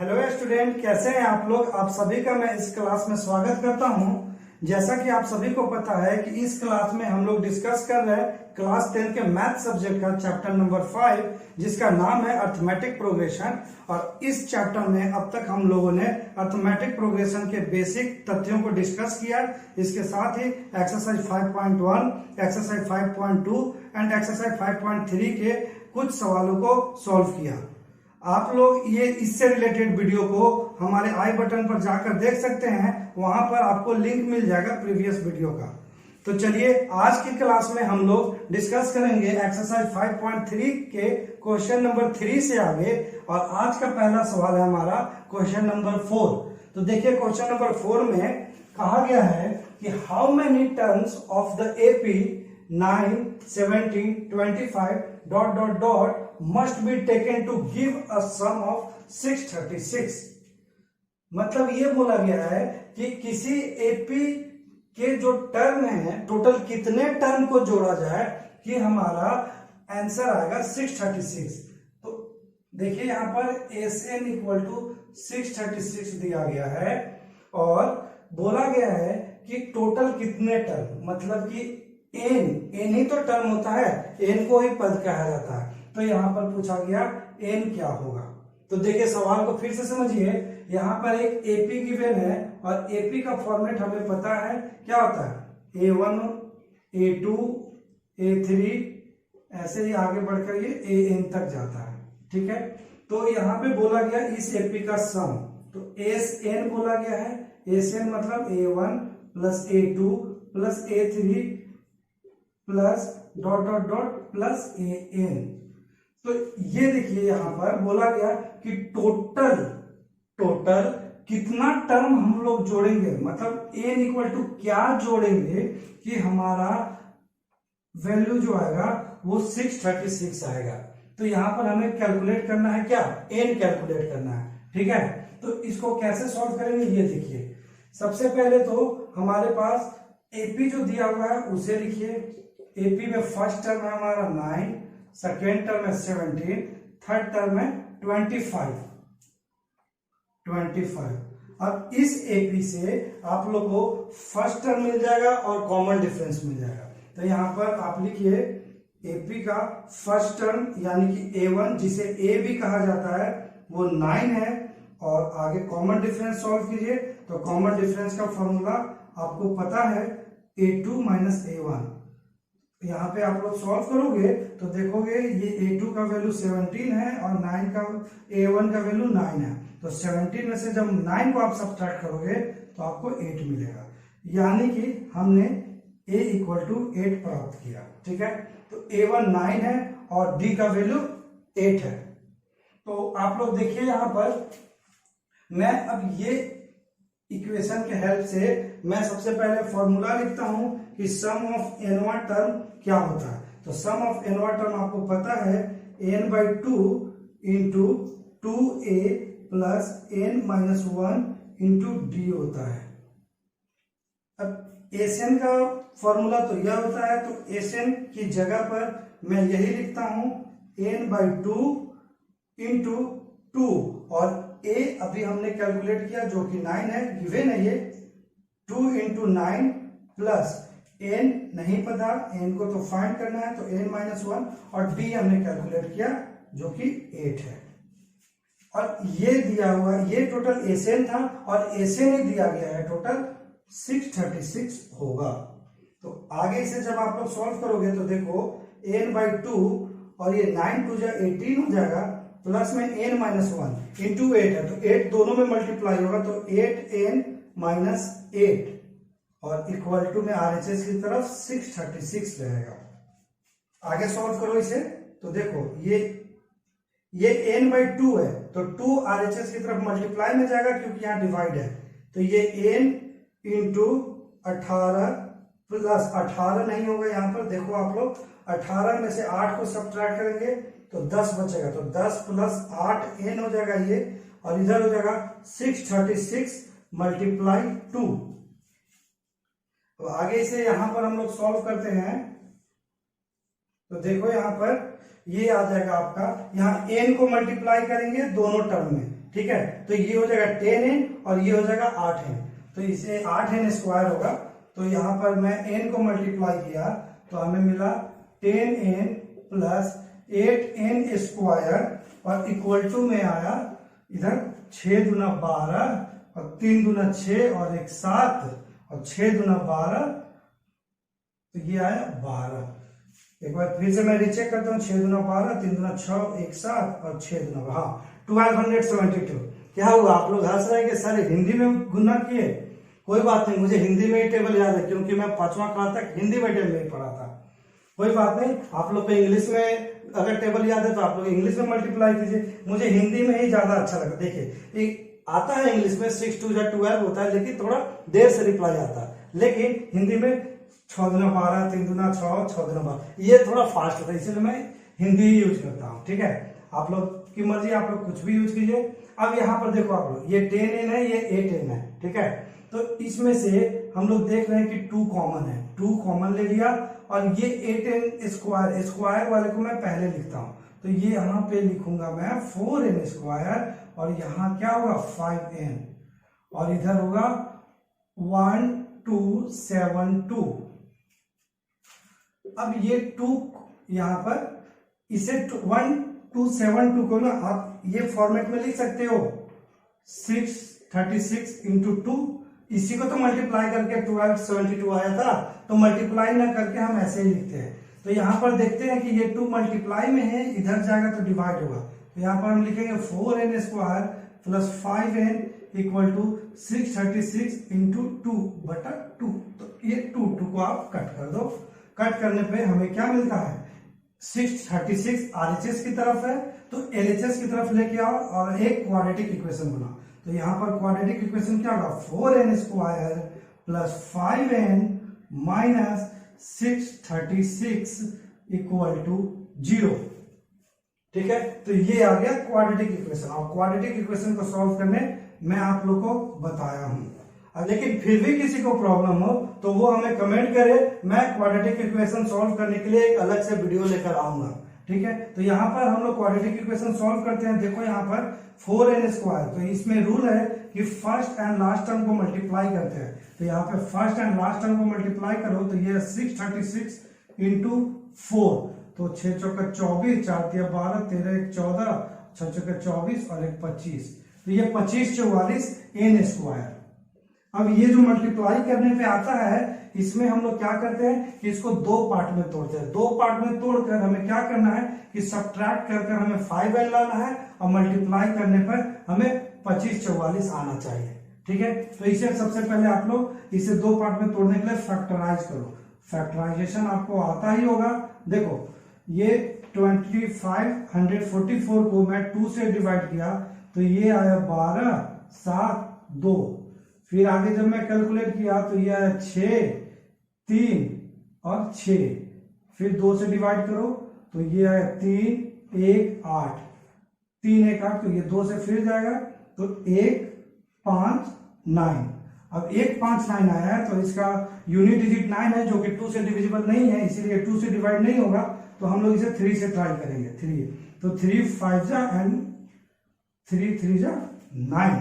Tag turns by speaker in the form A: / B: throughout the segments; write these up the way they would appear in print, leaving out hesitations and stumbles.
A: Hello student, कैसे हैं आप लोग। आप सभी का मैं इस क्लास में स्वागत करता हूं। जैसा कि आप सभी को पता है कि इस क्लास में हम लोग डिस्कस कर रहे हैं क्लास 10 के मैथ सब्जेक्ट का चैप्टर नंबर 5, जिसका नाम है अर्थमेटिक प्रोग्रेशन। और इस चैप्टर में अब तक हम लोगों ने अर्थमेटिक प्रोग्रेशन के बेसिक तथ्यों को डिस्कस किया। इसके साथ ही एक्सरसाइज 5.1, एक्सरसाइज 5.2 एंड एक्सरसाइज 5.3 के कुछ सवालों को सॉल्व किया। आप लोग ये इससे रिलेटेड वीडियो को हमारे आई बटन पर जाकर देख सकते हैं, वहां पर आपको लिंक मिल जाएगा प्रीवियस वीडियो का। तो चलिए आज की क्लास में हम लोग डिस्कस करेंगे एक्सरसाइज 5.3 के क्वेश्चन नंबर 3 से आगे। और आज का पहला सवाल है हमारा क्वेश्चन नंबर 4। तो देखिए क्वेश्चन नंबर 4 में कहा गया है कि how many terms of the AP 9, 17, 25 ... must be taken to give a sum of 636। मतलब ये बोला गया है कि किसी एपी के जो टर्म है, टोटल कितने टर्म को जोड़ा जाए कि हमारा आंसर आएगा 636। तो देखिए यहां पर एसएन इक्वल टू 636 दिया गया है और बोला गया है कि टोटल कितने टर्म, मतलब कि एन ही तो टर्म होता है, एन को ही पद कहा जाता है। तो यहां पर पूछा गया एन क्या होगा। तो देखिए सवाल को फिर से समझिए। यहां पर एक एपी गिवन है और एपी का फॉर्मेट हमें पता है क्या होता है, A1, A2, A3, ऐसे ही आगे बढ़कर ये AN तक जाता है। ठीक है, तो यहां पे बोला गया इस एपी का सम, तो SN बोला गया है। SN मतलब A1 plus A2 plus A3 plus ... plus AN। तो ये देखिए यहां पर बोला गया कि टोटल कितना टर्म हम लोग जोड़ेंगे, मतलब n इक्वल टू क्या जोड़ेंगे कि हमारा वैल्यू जो आएगा वो 636 आएगा। तो यहां पर हमें कैलकुलेट करना है क्या, n कैलकुलेट करना है। ठीक है, तो इसको कैसे सॉल्व करेंगे ये देखिए। सबसे पहले तो हमारे पास एपी जो दिया हुआ है उसे लिखिए। एपी में फर्स्ट टर्म है हमारा 9, सेकेंड टर्म है 17, थर्ड टर्म है 25। अब इस एपी से आप लोग को फर्स्ट टर्म मिल जाएगा और कॉमन डिफरेंस मिल जाएगा। तो यहां पर आप लिखिए एपी का फर्स्ट टर्म यानी कि A1, जिसे ए भी कहा जाता है, वो 9 है। और आगे कॉमन डिफरेंस सॉल्व कीजिए। तो कॉमन डिफरेंस का फॉर्मूला आपको पता है A2 माइनस A1। यहाँ पे आप लोग सॉल्व करोगे तो देखोगे ये A2 का वैल्यू 17 है और 9 का A1 का वैल्यू 9 है। तो 17 में से जब 9 को आप सब्ट्रैक्ट करोगे तो आपको 8 मिलेगा, यानी कि हमने A इक्वल टू 8 प्राप्त किया। ठीक है, तो A1 9 है और D का वैल्यू 8 है। तो आप लोग देखिए यहां पर मैं अब ये इक्वेशन के हेल्प से मैं सबसे पहले फॉर्मूला लिखता हूं कि सम ऑफ n1 टर्म क्या होता है। तो सम ऑफ n1 टर्म आपको पता है n/2 into 2a plus n-1 into D होता है। अब एसएन का फॉर्मूला तो यह होता है, तो एसएन की जगह पर मैं यही लिखता हूं n/2 इंटू 2 और a अभी हमने कैलकुलेट किया जो कि 9 है, गिवन है ये। 2 इंटू 9 प्लस n नहीं पता, n को तो फाइंड करना है, तो n-1 और d हमने कैलकुलेट किया जो कि 8 है। और ये दिया हुआ ये टोटल एसएन था और एसएन ही दिया गया है, टोटल 636 होगा। तो आगे इसे जब आप लोग सॉल्व करोगे तो देखो n/2 और ये 9 2 18 हो जाएगा, प्लस में n-1 इंटू 8 है, तो 8 दोनों में मल्टीप्लाई होगा, तो 8n-8 और इक्वल टू में RHS की तरफ 636 रहेगा। आगे सॉल्व करो इसे तो देखो ये n/2 है, तो 2 RHS की तरफ मल्टीप्लाई में जाएगा क्योंकि यहाँ डिवाइड है। तो ये n इंटू 18 प्लस 18 नहीं होगा, यहाँ पर देखो आप लोग 18 में से 8 को सब्ट्रैक्ट करेंगे तो 10 बचेगा, तो 10 प्लस 8 n हो जाएगा ये, और इधर हो जाएगा 636 मल्टीप्लाई 2। तो आगे इसे यहां पर हम लोग सॉल्व करते हैं तो देखो यहां पर ये आ जाएगा आपका, यहाँ n को मल्टीप्लाई करेंगे दोनों टर्म में, ठीक है। तो ये हो जाएगा 10n और ये हो जाएगा 8n, तो इसे 8n स्क्वायर होगा। तो यहाँ पर मैं n को मल्टीप्लाई किया तो हमें मिला 10n प्लस 8n स्क्वायर और इक्वल टू में आया इधर 6 दूना 12 और 3 दूना 6 और 1 7 और 6 दूना 12, तो ये आया 12। एक बार फिर से मैं रीचेक करता हूँ, 6 दूना 12, 3 दूना 6, 1 7 और 6 दूना, हाँ 1272। क्या हुआ, आप लोग हंस रहे हैं कि सर हिंदी में गुना किए? कोई बात नहीं, मुझे हिंदी में ही टेबल याद है क्योंकि मैं 5वां क्लास तक हिंदी मीडियम में ही पढ़ा था। कोई बात नहीं, आप लोग को इंग्लिश में अगर टेबल याद है तो आप लोग इंग्लिश में मल्टीप्लाई कीजिए, मुझे हिंदी में ही ज्यादा अच्छा लगा। देखिए आता है इंग्लिश में 6 2 12 होता है, लेकिन थोड़ा देर से रिप्लाई आता है, लेकिन हिंदी में 6 दूना 12, 3 दूना 6, 6 दूना 12, ये थोड़ा फास्ट होता है, इसलिए मैं हिंदी ही यूज करता हूँ। ठीक है, आप लोग की मर्जी, आप लोग कुछ भी यूज कीजिए। अब यहाँ पर देखो आप लोग, ये 10n है, ये 8n है, ठीक है। तो इसमें से हम लोग देख रहे हैं कि 2 कॉमन है, 2 कॉमन ले लिया और ये 8n स्क्वायर, स्क्वायर वाले को मैं पहले लिखता हूं, तो ये यहाँ पे लिखूंगा मैं 4n स्क्वायर और यहाँ क्या होगा 5n और इधर होगा 1272। अब ये 2 यहाँ पर, इसे 1272 को ना आप ये फॉर्मेट में लिख सकते हो, 636 इंटू 2, इसी को तो मल्टीप्लाई करके 1272 आया था, तो मल्टीप्लाई ना करके हम ऐसे ही लिखते हैं। तो यहाँ पर देखते हैं कि ये 2 मल्टीप्लाई में है, इधर जाएगा तो डिवाइड होगा, तो यहाँ पर हम लिखेंगे 4n square plus 5n equal to 636 into 2 बटा 2। तो ये 2 को आप कट कर दो, कट करने पे हमें क्या मिलता है, 636 RHS की तरफ है तो LHS की तरफ लेके आओ और एक क्वाड्रेटिक इक्वेशन बनाओ। तो यहाँ पर क्वाड्रेटिक इक्वेशन क्या होगा, 4n square plus 5n minus 636 equal to 0। ठीक है, तो ये आ गया क्वाड्रेटिक इक्वेशन, और क्वाड्रेटिक इक्वेशन को सॉल्व करने मैं आप लोग को बताया हूं। लेकिन फिर भी किसी को प्रॉब्लम हो तो वो हमें कमेंट करे, मैं क्वाड्रेटिक इक्वेशन सॉल्व करने के लिए एक अलग से वीडियो लेकर आऊंगा। ठीक है, तो यहाँ पर हम लोग क्वाड्रेटिक इक्वेशन सॉल्व करते हैं। देखो यहाँ पर 4n स्क्वायर, तो इसमें रूल है कि फर्स्ट एंड लास्ट टर्म को मल्टीप्लाई करते हैं, तो यहाँ पे फर्स्ट एंड लास्ट टर्म को मल्टीप्लाई करो तो ये 636 इंटू 4, तो 6 चौका 24, 4 तिया 12, 13 1 14, 6 चौका 24 और 1 25, तो ये 25 44 n स्क्वायर। अब ये जो मल्टीप्लाई करने पे आता है, इसमें हम लोग क्या करते हैं कि इसको 2 पार्ट में तोड़ते हैं। 2 पार्ट में तोड़कर हमें क्या करना है कि सब्ट्रैक्ट कर हमें 5n लाना है और मल्टीप्लाई करने पर हमें 25 44 आना चाहिए। ठीक है, तो इसे सबसे पहले आप लोग इसे 2 पार्ट में तोड़ने के लिए फैक्टराइज करो। फैक्टराइजेशन आपको आता ही होगा। देखो ये 2544 को मैं 2 से डिवाइड किया तो ये आया 12 7 2, फिर आगे जब मैं कैलकुलेट किया तो ये आया 6 3 और 6, फिर 2 से डिवाइड करो तो ये आया 3 1 8, 3 1 8, तो ये 2 से फिर जाएगा तो 1 5 9। अब 1 5 9 आया है तो इसका यूनिट डिजिट 9 है, जो कि 2 से डिविजिबल नहीं है, इसीलिए 2 से डिवाइड नहीं होगा, तो हम लोग इसे 3 से ट्राई करेंगे। 3, तो 3 5 जा एंड 3 3 जा 9,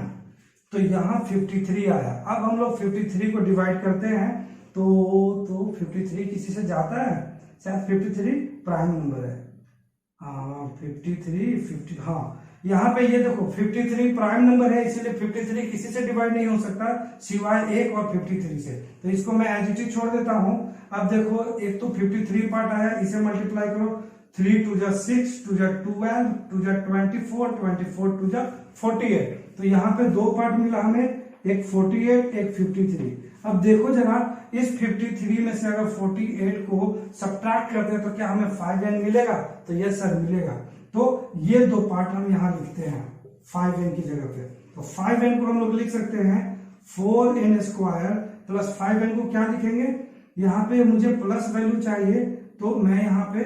A: तो यहाँ 53 आया। अब हम लोग 53 को डिवाइड करते हैं तो 53 किसी से जाता है, शायद 53 प्राइम नंबर है, हाँ 53 हाँ यहाँ पे ये देखो 53 प्राइम नंबर है, इसीलिए 53 किसी से डिवाइड नहीं हो सकता सिवाय 1 और 53 से, तो इसको मैं एज इट इज छोड़ देता हूँ। अब देखो एक तो 53 पार्ट आया, इसे मल्टीप्लाई करो, 3 2 जा 6, 2 जा 12, 2 जा 24, 24 2 जा 48, तो यहाँ पे 2 पार्ट मिला हमें, एक 48 एक 53। अब देखो जरा इस 53 में से अगर 48 को सब्ट्रैक्ट करते हैं तो क्या हमें 5n मिलेगा, तो यस सर मिलेगा। तो ये 2 पार्ट हम यहाँ लिखते हैं 5n की जगह पे, तो 5n को हम लोग लिख सकते हैं 4n स्क्वायर प्लस 5n को क्या लिखेंगे, यहाँ पे मुझे प्लस वैल्यू चाहिए तो मैं यहाँ पे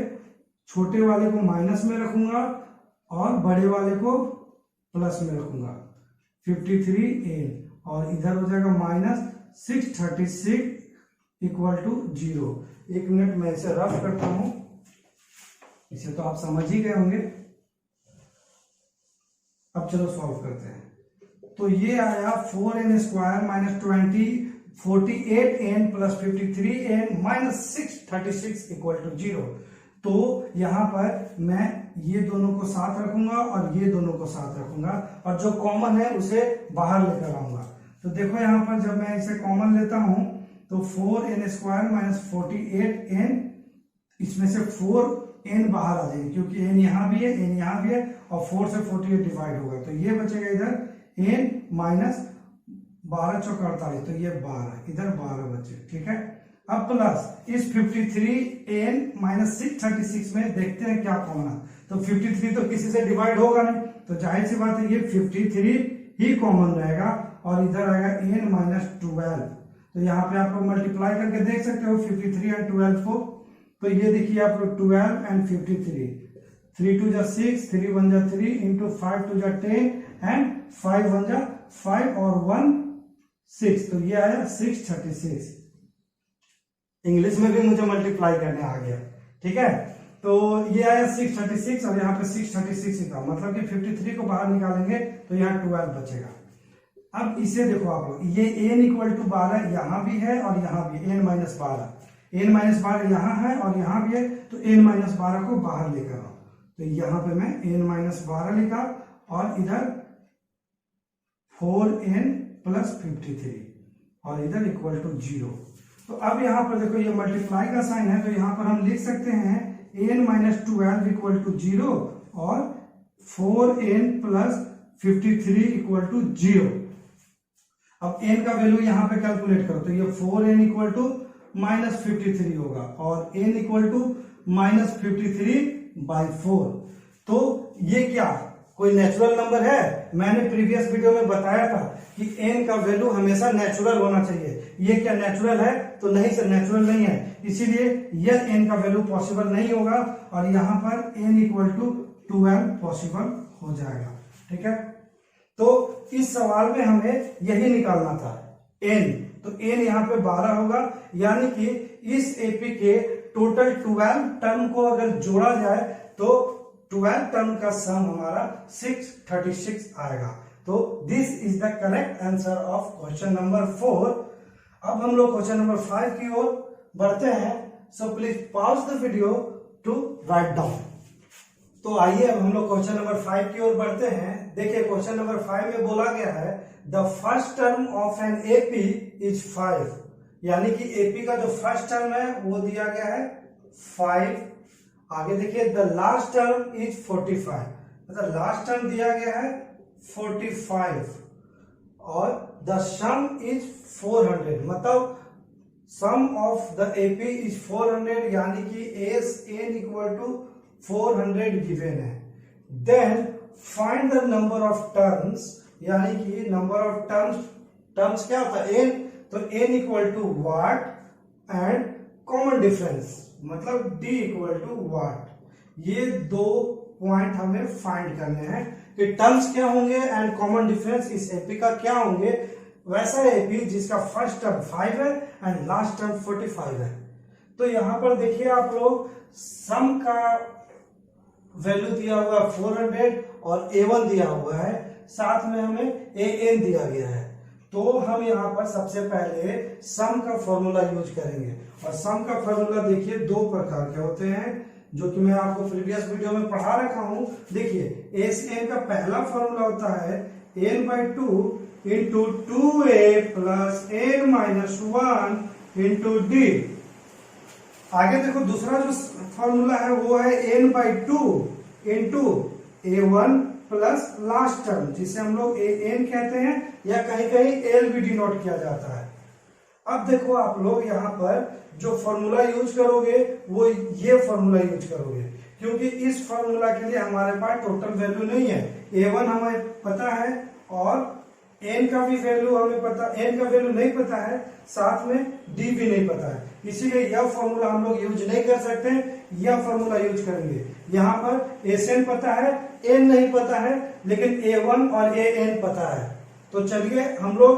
A: छोटे वाले को माइनस में रखूंगा और बड़े वाले को प्लस में रखूंगा, 53n, और इधर हो जाएगा माइनस 636 इक्वल टू 0। 1 मिनट मैं इसे रफ करता हूं, इसे तो आप समझ ही गए होंगे। अब अब चलो सॉल्व करते हैं। तो ये आया 4n square minus 20 48n plus 53n minus 636 equal to 0। तो यहां पर मैं ये दोनों को साथ रखूंगा और ये दोनों को साथ रखूंगा और जो कॉमन है उसे बाहर लेकर आऊंगा। तो देखो यहां पर जब मैं इसे कॉमन लेता हूं तो 4n स्क्वायर माइनस 48n, इसमें से 4n बाहर आ जाएगी क्योंकि n यहां भी है, n यहां भी है और 4 से 48 डिवाइड होगा तो ये बचेगा इधर n माइनस 12 चौक 48, तो ये 12 इधर 12 बचे, ठीक है। अब प्लस इस 53n माइनस 636 में देखते हैं क्या कॉमन है। तो 53 तो किसी से डिवाइड होगा नहीं, तो जाहिर सी बात है ये 53 ही कॉमन रहेगा और इधर आएगा n माइनस 12। तो यहाँ पे आप लोग मल्टीप्लाई करके देख सकते हो 53 एंड 12 को। तो ये देखिए आप लोग 12 एंड 53, 3 2 जा 6, 3 1 जा 3 इंटू 5 2 जा 10 एंड 5 1 जा 5 और 1 6, तो ये आया 636। इंग्लिश में भी मुझे मल्टीप्लाई करने आ गया, ठीक है। तो ये आया 636 और यहाँ पे 636 ही था, मतलब कि 53 को बाहर निकालेंगे तो यहाँ 12 बचेगा। अब इसे देखो आप लोग, ये n इक्वल टू 12 यहाँ भी है और यहाँ भी n माइनस 12, n माइनस 12 यहाँ है और यहाँ भी है, तो n माइनस 12 को बाहर लेकर आओ। तो यहाँ पे मैं n माइनस 12 लिखा और इधर 4n प्लस 53 और इधर इक्वल टू 0। तो अब यहाँ पर देखो ये मल्टीप्लाई का साइन है, तो यहाँ पर हम लिख सकते हैं n माइनस 12 इक्वल टू 0 और 4n प्लस 53 इक्वल टू 0। अब n का वैल्यू यहाँ पे कैलकुलेट करो तो ये 4n इक्वल टू माइनस 53 होगा और n इक्वल टू माइनस 53/4। तो ये क्या कोई नेचुरल नंबर है? मैंने प्रीवियस वीडियो में बताया था कि n का वैल्यू हमेशा नेचुरल होना चाहिए। ये क्या नेचुरल है? तो नहीं सर, नेचुरल नहीं है, इसीलिए यह n का वैल्यू पॉसिबल नहीं होगा और यहाँ पर n इक्वल टू 12 पॉसिबल हो जाएगा, ठीक है। तो इस सवाल में हमें यही निकालना था n, तो n यहाँ पे 12 होगा, यानी कि इस एपी के टोटल 12 टर्म को अगर जोड़ा जाए तो 12 टर्म का सम हमारा 636 आएगा। तो this is the correct answer of question number 4। अब हम लोग क्वेश्चन नंबर 5 की ओर बढ़ते हैं। So please pause the video to write down. तो आइए अब हम लोग क्वेश्चन नंबर 5 की ओर बढ़ते हैं। देखिए क्वेश्चन नंबर 5 में बोला गया है the first term of an AP is 5, यानी कि एपी का जो फर्स्ट टर्म है वो दिया गया है 5। आगे देखिए द लास्ट टर्म इज 45, मतलब लास्ट टर्म दिया गया है 45 और द सम इज 400, मतलब sum of the AP is 400, यानी कि S N equal to 400 given है। Then find the number of terms, यानी कि नंबर ऑफ टर्म्स क्या होता है? n, तो n equal to what and common difference मतलब d इक्वल टू वाट। ये दो पॉइंट हमें फाइंड करने हैं कि टर्म्स क्या होंगे एंड कॉमन डिफरेंस इस एपी का क्या होंगे। वैसा एपी जिसका फर्स्ट टर्म 5 है एंड लास्ट टर्म 45 है। तो यहां पर देखिए आप लोग सम का वैल्यू दिया हुआ 400 और a1 दिया हुआ है, साथ में हमें an दिया गया है। तो हम यहाँ पर सबसे पहले सम का फॉर्मूला यूज करेंगे और सम का फॉर्मूला देखिए दो प्रकार के होते हैं जो कि मैं आपको प्रीवियस वीडियो में पढ़ा रखा हूं। देखिए एस एन का पहला फॉर्मूला होता है n/2 into 2a plus n minus 1 into D. आगे देखो दूसरा जो फॉर्मूला है वो है n/2 into a1 plus last term, जिसे हम लोग an कहते हैं या कहीं कहीं l भी डिनोट किया जाता है। अब देखो आप लोग यहाँ पर जो फॉर्मूला यूज करोगे वो ये फॉर्मूला यूज करोगे, क्योंकि इस फॉर्मूला के लिए हमारे पास टोटल वैल्यू नहीं है। a1 हमें पता है और n का भी वैल्यू हमें पता, n का वैल्यू नहीं पता है, साथ में d भी नहीं पता है, इसीलिए यह फॉर्मूला हम लोग यूज नहीं कर सकते, यह फॉर्मूला यूज करेंगे। यहाँ पर एसएन पता है, n नहीं पता है, लेकिन a1 और an पता है। तो चलिए हम लोग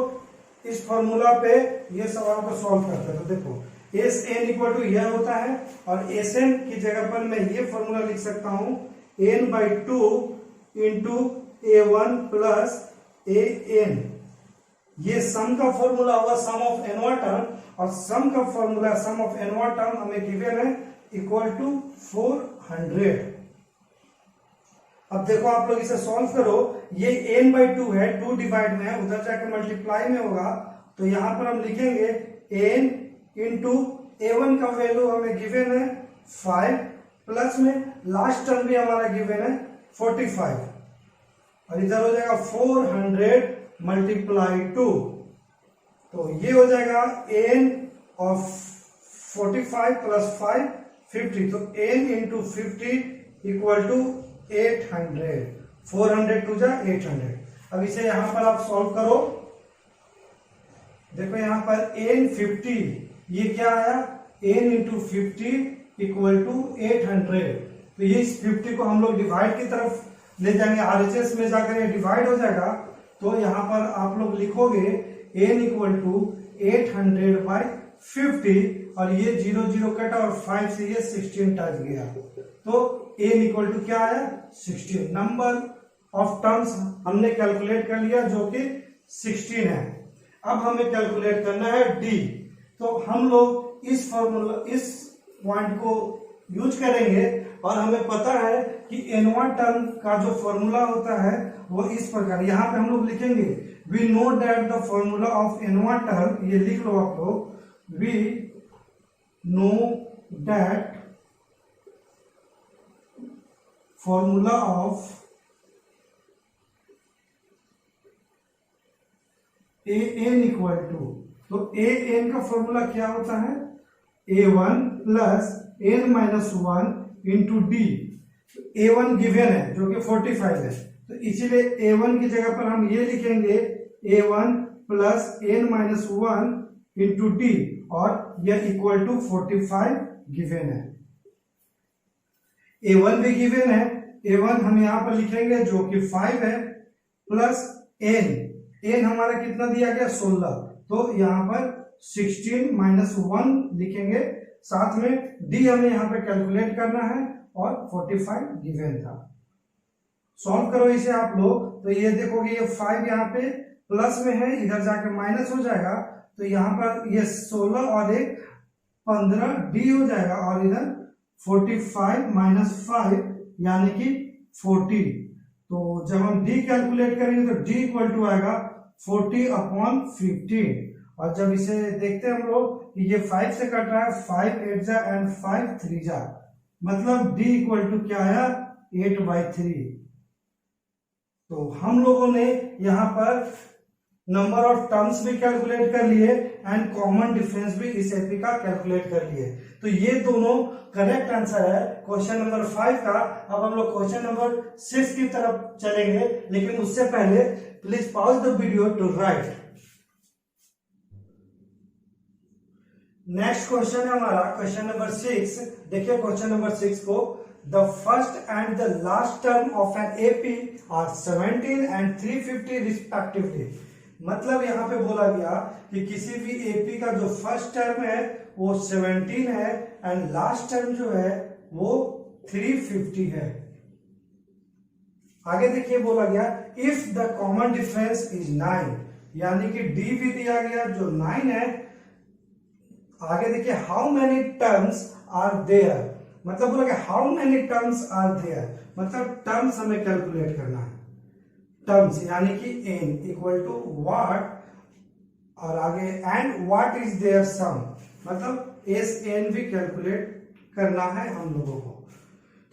A: इस फॉर्मूला पे ये सवाल को सॉल्व करते हैं। तो देखो एस एन इक्वल टू यह होता है और एस एन की जगह पर मैं ये फॉर्मूला लिख सकता हूं n/2 into A1 plus AN, ये सम का फॉर्मूला होगा सम ऑफ nवा टर्म, और सम का फॉर्मूला सम ऑफ nवा टर्म हमें गिवन है इक्वल टू 400। अब देखो आप लोग इसे सॉल्व करो, ये n/2 है, 2 डिवाइड में है, उधर जाकर मल्टीप्लाई में होगा, तो यहां पर हम लिखेंगे n इंटू A1 का वैल्यू हमें गिवन है 5, प्लस में लास्ट टर्म भी हमारा गिवन है 45, और इधर हो जाएगा 400 मल्टीप्लाई 2, तो ये हो जाएगा n ऑफ 45 प्लस 5 50, तो n into 50 equal to 800, 400 to जा 800। अब इसे यहां पर आप सॉल्व करो, देखो यहां पर n 50, ये क्या आया n इंटू 50 इक्वल टू 800, तो ये इस 50 को हम लोग डिवाइड की तरफ ले जाएंगे, RHS में जाकर ये डिवाइड हो जाएगा, तो यहां पर आप लोग लिखोगे n इक्वल टू 800/50, और ये 0 0 कटा और 5 से ये 16 टच गया, तो n इक्वल टू क्या आया 16। नंबर ऑफ टर्म्स हमने कैलकुलेट कर लिया जो कि 16 है। अब हमें कैलकुलेट करना है d, तो हम लोग इस फॉर्मूला इस पॉइंट को यूज करेंगे, और हमें पता है कि nवा टर्म का जो फॉर्मूला होता है वो इस प्रकार, यहाँ पे हम लोग लिखेंगे we know that the formula of nवा टर्म, ये लिख लो आप लोग, we know that formula of an equal to, तो an का फॉर्मूला क्या होता है a1 plus n minus 1 into D, a1 given है जो कि 45 है, तो इसीलिए a1 की जगह पर हम ये लिखेंगे a1 plus n minus 1 into D, और यह इक्वल टू 45 गिवन है। a1 भी गिवन है, a1 हम यहां पर लिखेंगे जो कि 5 है, प्लस n हमारा कितना दिया गया 16, तो यहां पर 16 माइनस 1 लिखेंगे, साथ में d हमें यहां पे कैलकुलेट करना है, और 45 गिवन था। सॉल्व करो इसे आप लोग, तो ये देखोगे ये 5 यहाँ पे प्लस में है, इधर जाके माइनस हो जाएगा, तो यहाँ पर ये 16 और एक 15 d हो जाएगा, और इधर 45 माइनस 5 यानी कि 40, तो जब हम d कैलकुलेट करेंगे तो d इक्वल टू आएगा 40/15, और जब इसे देखते हैं हम लोग ये 5 से कट रहा है, 5 8 जा एंड 5 3 जा, मतलब d इक्वल टू क्या आया 8/3। तो हम लोगों ने यहाँ पर नंबर ऑफ टर्म्स भी कैलकुलेट कर लिए एंड कॉमन डिफरेंस भी इस एपी का कैलकुलेट कर लिए, तो ये दोनों करेक्ट आंसर है क्वेश्चन नंबर 5 का। अब हम लोग क्वेश्चन नंबर 6 की तरफ चलेंगे, लेकिन उससे पहले please pause the video to write. Next question है हमारा क्वेश्चन नंबर 6। देखिए क्वेश्चन नंबर 6 को, the first and the last term of an AP are 17 and 350 respectively. मतलब यहाँ पे बोला गया कि किसी भी एपी का जो फर्स्ट टर्म है वो 17 है एंड लास्ट टर्म जो है वो 350 है। आगे देखिए बोला गया if the common difference is 9, यानी कि डी भी दिया गया जो 9 है। आगे देखिए how many terms are there, मतलब बोला गया how many terms are there, मतलब टर्म्स हमें कैलकुलेट करना है। टर्म्स यानी कि n इक्वल टू व्हाट, और आगे एंड व्हाट इज देयर सम, मतलब एस एन भी कैलकुलेट करना है हम लोगों को।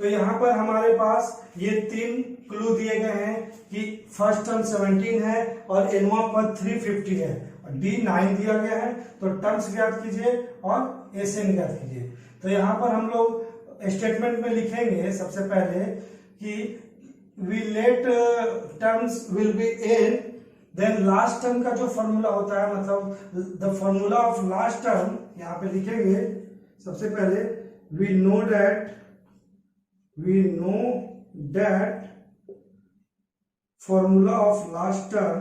A: तो यहाँ पर हमारे पास ये 3 क्लू दिए गए हैं कि फर्स्ट टर्म 17 है और एनवा पर 350 है और डी 9 दिया गया है, तो टर्म्स ज्ञात कीजिए और एस एन ज्ञात कीजिए। तो यहाँ पर हम लोग स्टेटमेंट में लिखेंगे सबसे पहले कि we let terms will be n, then last term का जो फॉर्मूला होता है, मतलब the formula of last term यहाँ पे लिखेंगे सबसे पहले we know that formula of last term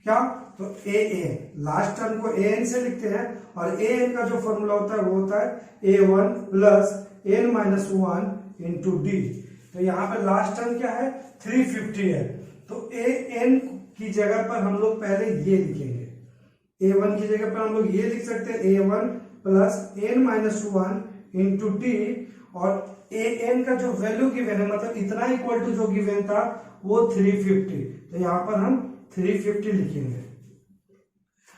A: क्या, तो ए लास्ट टर्म को ए एन से लिखते हैं, और ए एन का जो फॉर्मूला होता है वो होता है A1 plus n minus 1 into D. तो यहाँ पे लास्ट टर्म क्या है, 350 है, तो ए एन की जगह पर हम लोग पहले ये लिखेंगे, A1 की जगह पर हम लोग ये लिख सकते हैं A1 plus n minus 1 into D, और ए एन का जो वैल्यू गिवन है, मतलब इतना इक्वल टू जो गिवन था वो 350, तो यहाँ पर हम 350 लिखेंगे।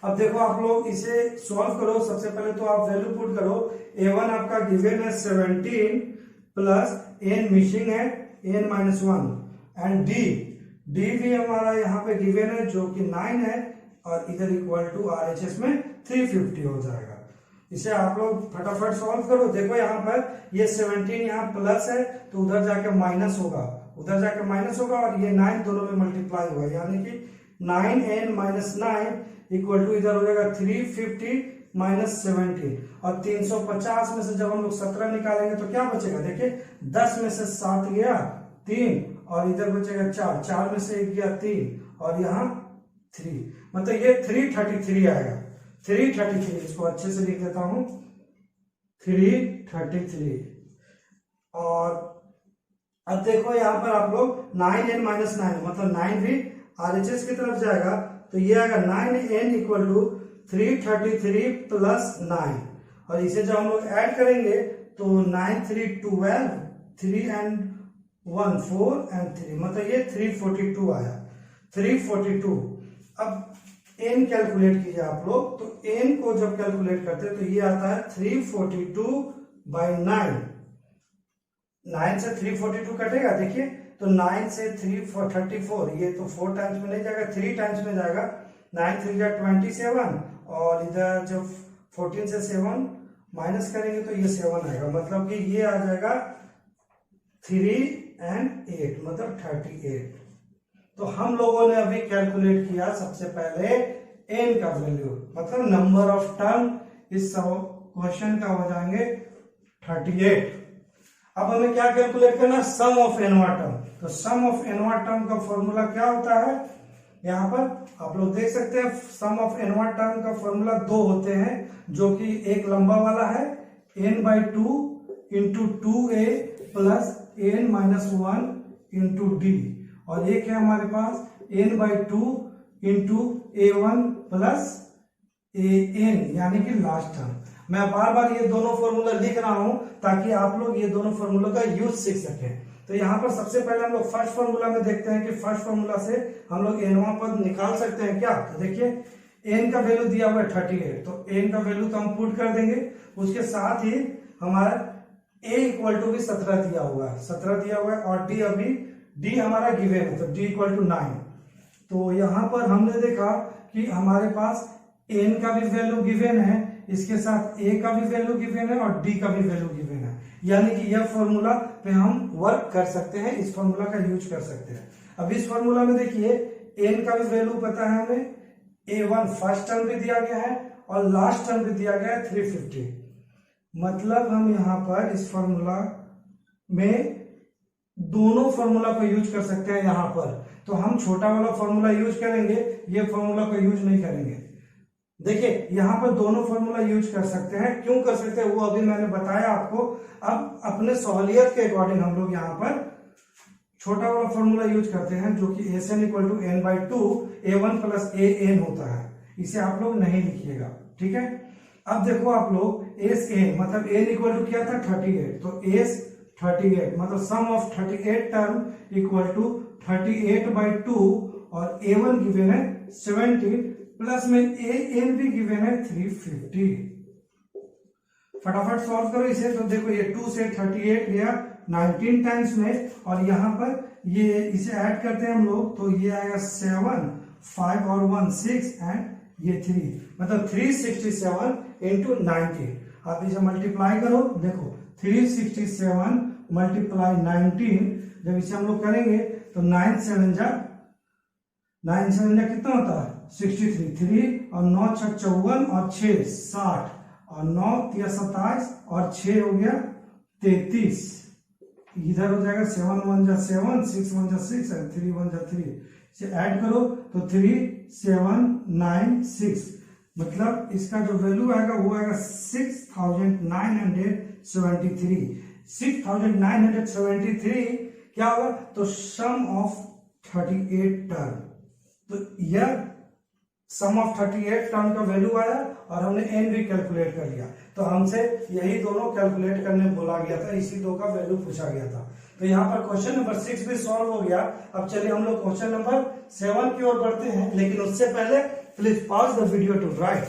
A: अब देखो आप लोग इसे सॉल्व करो, सबसे पहले तो आप वैल्यू पुट करो। A1 आपका गिवन है 17 प्लस n मिसिंग है n माइनस 1, एंड डी भी हमारा यहाँ पे गिवन है जो कि 9 है, और इधर इक्वल टू RHS में 350 हो जाएगा। इसे आप लोग फटाफट सॉल्व करो। देखो यहाँ पर ये 17 यहाँ प्लस है तो उधर जाके माइनस होगा, उधर जाके माइनस होगा, और ये 9 दोनों में मल्टीप्लाई हुआ, यानी कि 9n माइनस 9 इक्वल टू इधर हो जाएगा 350 माइनस 17, और 350 में से जब हम लोग 17 निकालेंगे तो क्या बचेगा, देखिए 10 में से 7 गया 3, और इधर बचेगा 4, 4 में से 1 गया 3, और यहाँ 3, मतलब ये 333 आएगा। 333, इसको अच्छे से लिख देता हूं, 333। और अब देखो यहाँ पर आप लोग 9n माइनस 9, मतलब 9 भी RHS की तरफ जाएगा, तो ये आएगा 9n इक्वल टू 333 प्लस 9, और इसे जब हम लोग ऐड करेंगे तो 9 3 12, 3 and 1 4 and 3, मतलब ये 342 आया, 342। अब n कैलकुलेट कीजिए आप लोग, तो n को जब कैलकुलेट करते हैं तो ये आता है 342 बाई 9, 9 से 342 कटेगा, देखिए, तो 9 से 334, ये तो 4 टाइम्स में नहीं जाएगा, 3 टाइम्स में जाएगा, 9 3 जा 27, और इधर जब 14 से 7 माइनस करेंगे तो ये 7 आएगा, मतलब कि ये आ जाएगा 3 and 8, मतलब 38। तो हम लोगों ने अभी कैलकुलेट किया सबसे पहले n का वैल्यू, मतलब नंबर ऑफ टर्म इस क्वेश्चन का हो जाएंगे 38। अब हमें क्या कैलकुलेट करना, सम ऑफ nवा टर्म। तो सम ऑफ nवा टर्म का फॉर्मूला क्या होता है, यहाँ पर आप लोग देख सकते हैं, सम ऑफ nवा टर्म का फॉर्मूला 2 होते हैं, जो कि एक लंबा वाला है n/2 into 2a plus n minus 1 into D, और एक है हमारे पास n/2 into A1 plus AN, यानी कि लास्ट टर्म। मैं बार बार ये दोनों फॉर्मूला लिख रहा हूं ताकि आप लोग ये दोनों फॉर्मूला का यूज सीख सकें। तो यहाँ पर सबसे पहले हम लोग फर्स्ट फॉर्मूला में देखते हैं कि फर्स्ट फॉर्मूला से हम लोग nवां पद निकाल सकते हैं क्या। तो देखिए n का वैल्यू दिया हुआ है 38, तो n का वैल्यू तो हम पुट कर देंगे, उसके साथ ही हमारा a इक्वल टू भी 17 दिया हुआ है, 17 दिया हुआ है, और d अभी d हमारा गिवन है, तो d इक्वल टू 9। तो यहाँ पर हमने देखा कि हमारे पास n का भी वैल्यू गिवन है, इसके साथ a का भी वैल्यू गिवन है, और d का भी वैल्यू गिवन है, यानी कि यह फॉर्मूला पे हम वर्क कर सकते हैं, इस फॉर्मूला का यूज कर सकते हैं। अब इस फॉर्मूला में देखिए n का भी वैल्यू पता है हमें, A1 फर्स्ट टर्म भी दिया गया है और लास्ट टर्म भी दिया गया है 350, मतलब हम यहाँ पर इस फॉर्मूला में दोनों फॉर्मूला को यूज कर सकते हैं। यहाँ पर तो हम छोटा वाला फॉर्मूला यूज करेंगे, ये फॉर्मूला को यूज नहीं करेंगे। देखिए यहाँ पर दोनों फॉर्मूला यूज कर सकते हैं, क्यों कर सकते हैं वो अभी मैंने बताया आपको। अब अपने सहूलियत के अकॉर्डिंग हम लोग यहाँ पर छोटा वाला फॉर्मूला यूज करते हैं, जो कि SN equal to n/2 A1 plus AN होता है, इसे आप लोग नहीं लिखिएगा, ठीक है। अब देखो आप लोग SA मतलब n इक्वल टू क्या था 38, तो S 38 मतलब sum of 38 term equal to 38/2, और A1 गिवन है 17 प्लस में AN भी गिवन है 350। फटाफट सॉल्व करो इसे। तो देखो ये 2 से 38 गया 19 टाइम्स में, और यहाँ पर ये इसे ऐड करते हैं हम लोग, तो ये आएगा 7 5 और 1 6 एंड ये 3, मतलब 367 इंटू 90। आप इसे मल्टीप्लाई करो, देखो 367 मल्टीप्लाई 19, जब इसे हम लोग करेंगे तो 9 7 जा कितना होता है 63, 3 और 9 6 54 और 6 60, और 9 3 27 और 6 हो गया 33, इधर हो जाएगा 7 1 जा 7, 6 1 जा 6 और 3 1 जा 3। इसे ऐड करो तो 3796, मतलब इसका जो वैल्यू आएगा वो आएगा 6973। 6973 क्या होगा, तो सम ऑफ 38 टर्म। तो यह सम ऑफ 38 टर्म का वैल्यू आया और हमने एन भी कैलकुलेट कर लिया। तो हमसे यही दोनों कैलकुलेट करने बोला गया था, इसी दो का वैल्यू पूछा गया था। तो यहाँ पर क्वेश्चन नंबर 6 भी सॉल्व हो गया। अब चलिए हम लोग क्वेश्चन नंबर 7 की ओर बढ़ते हैं, लेकिन उससे पहले please pause the video to write.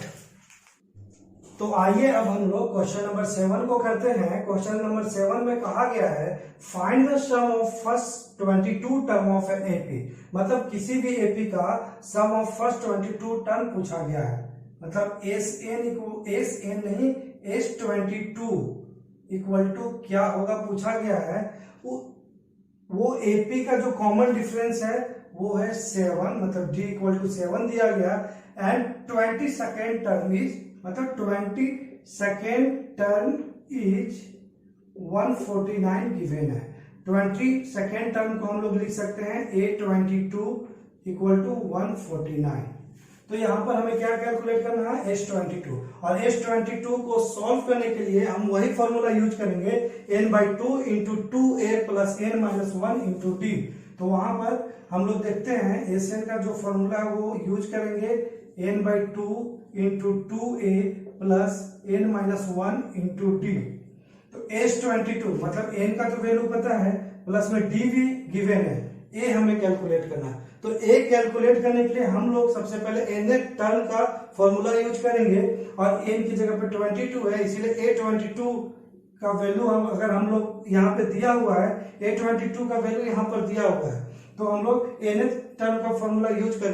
A: तो आइए अब हम लोग क्वेश्चन नंबर 7 को करते हैं। क्वेश्चन नंबर 7 में कहा गया है find the sum of first 22 term of an AP, मतलब किसी भी एपी का सम ऑफ फर्स्ट 22 टर्म पूछा गया है। मतलब S22 इक्वल टू क्या होगा पूछा गया है। वो एपी का जो कॉमन डिफरेंस है वो है 7, मतलब d इक्वल टू 7 दिया गया। एंड 22nd टर्म इज, मतलब 22nd टर्म इज 149 गिवन है। 22nd टर्म को हम लोग लिख सकते हैं A22 इक्वल टू 149। तो यहाँ पर हमें क्या कैलकुलेट करना है, S22, और S22 को सॉल्व करने के लिए हम वही फॉर्मूला यूज करेंगे n/2 into 2a plus n-1 into d। तो वहां पर हम लोग देखते हैं Sn का जो फॉर्मूला है वो यूज करेंगे n/2 into 2a plus n-1 into d। तो S22 मतलब n का जो वैल्यू पता है, प्लस में d भी गिवन है, a हमें कैलकुलेट करना है। तो a कैलकुलेट करने के लिए हम लोग सबसे पहले nth टर्म का फॉर्मूला यूज करेंगे, और n की जगह पे 22 है, इसीलिए A22 का वैल्यू अगर हम लोग यहाँ पे दिया हुआ है, A22 का वैल्यू यहाँ पर दिया हुआ है, तो हम लोग nth टर्म का फॉर्मूला यूज कर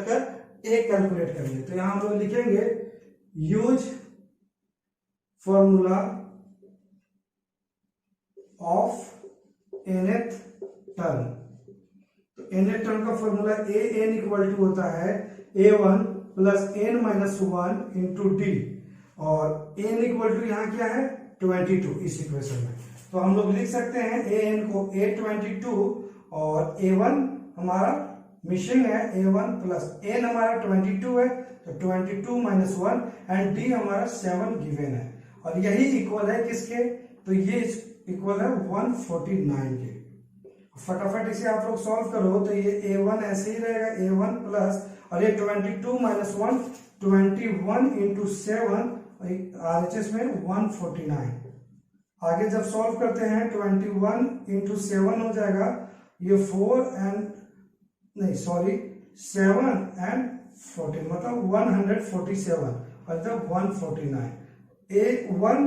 A: a कैलकुलेट करेंगे। तो यहाँ हम लोग लिखेंगे use formula of nth term. तो nth टर्म का फॉर्मूला an इक्वल टू होता है a1 plus n-1 into d, और n इक्वल टू यहाँ क्या है 22 इस इक्वेशन में। तो हम लोग लिख सकते हैं an को A22, और a1 हमारा मिसिंग है, a1 प्लस n हमारा 22 है, तो 22 माइनस 1, एंड d हमारा 7 गिवन है, और यही इक्वल है किसके, तो ये इक्वल है 149 के। फटाफट इसे आप लोग सॉल्व करो तो ये a1 ऐसे ही रहेगा, a1 प्लस, और ये 22 माइनस 1 21 इंटू 7 RHS में 149। आगे जब सॉल्व करते हैं 21 इंटू 7 हो जाएगा, ये 7 एंड 14, मतलब 147, और जब 149। a1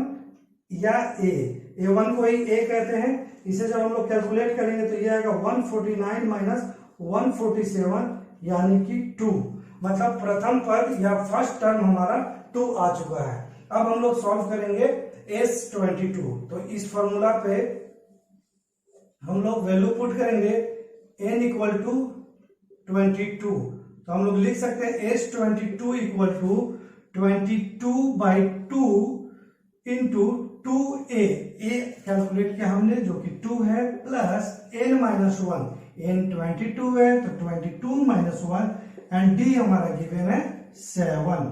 A: या a1 को ही a कहते हैं, इसे जब हम लोग कैलकुलेट करेंगे तो ये आएगा 149 माइनस 147 यानी कि 2, मतलब प्रथम पद या फर्स्ट टर्म हमारा 2 आ चुका है। अब हम लोग सॉल्व करेंगे S22। तो इस फॉर्मूला पे हम लोग वैल्यू पुट करेंगे n इक्वल टू 22। तो हम लोग लिख सकते हैं S22 equal to 22/2 into 2a, calculate किया हमने जो कि 2 है, प्लस n-1, n 22 है तो 22 माइनस 1, एंड d हमारा गिवन है 7।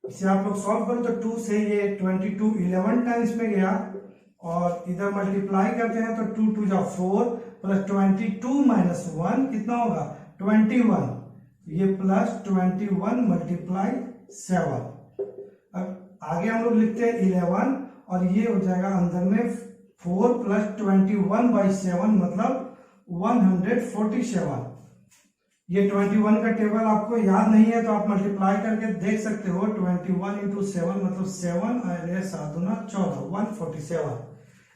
A: इसे आप लोग सॉल्व करो तो 2 से ये 22 11 टाइम्स में गया, और इधर मल्टीप्लाई करते हैं तो 2 2 जा 4 प्लस 22 माइनस 1 कितना होगा 21, ये प्लस 21 मल्टीप्लाई 7। अब आगे हम लोग लिखते हैं 11, और ये हो जाएगा अंदर में 4 प्लस 21/7 मतलब 147। ये 21 का टेबल आपको याद नहीं है तो आप मल्टीप्लाई करके देख सकते हो, 21 इंटू 7 मतलब 7 7 दूना 14, 147।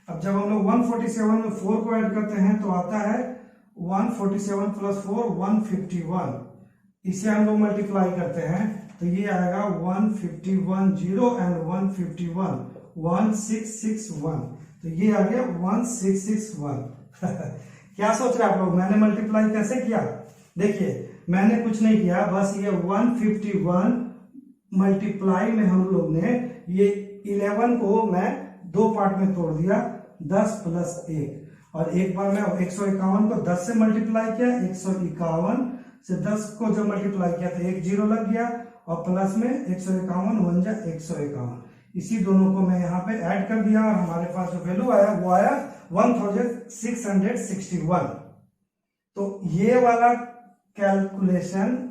A: अब जब हम लोग 147 में 4 को ऐड करते हैं तो आता है 147 प्लस 4 151। इसे हम लोग मल्टीप्लाई करते हैं तो ये आएगा 151 0 एंड 151 1661, तो ये आ गया 1661। क्या सोच रहे हैं आप लोग, मैंने मल्टीप्लाई कैसे किया? देखिए मैंने कुछ नहीं किया, बस ये 151 मल्टीप्लाई में हम लोग ने ये 11 को मैं 2 पार्ट में तोड़ दिया, 10 प्लस 1, और एक बार मैं 151 को 10 से मल्टीप्लाई किया, 151 से 10 को जब मल्टीप्लाई किया तो एक जीरो लग गया और प्लस में 151 वन जा 151, इसी दोनों को मैं यहाँ पे ऐड कर दिया और हमारे पास जो वैल्यू आया वो आया 1661। तो ये वाला कैलकुलेशन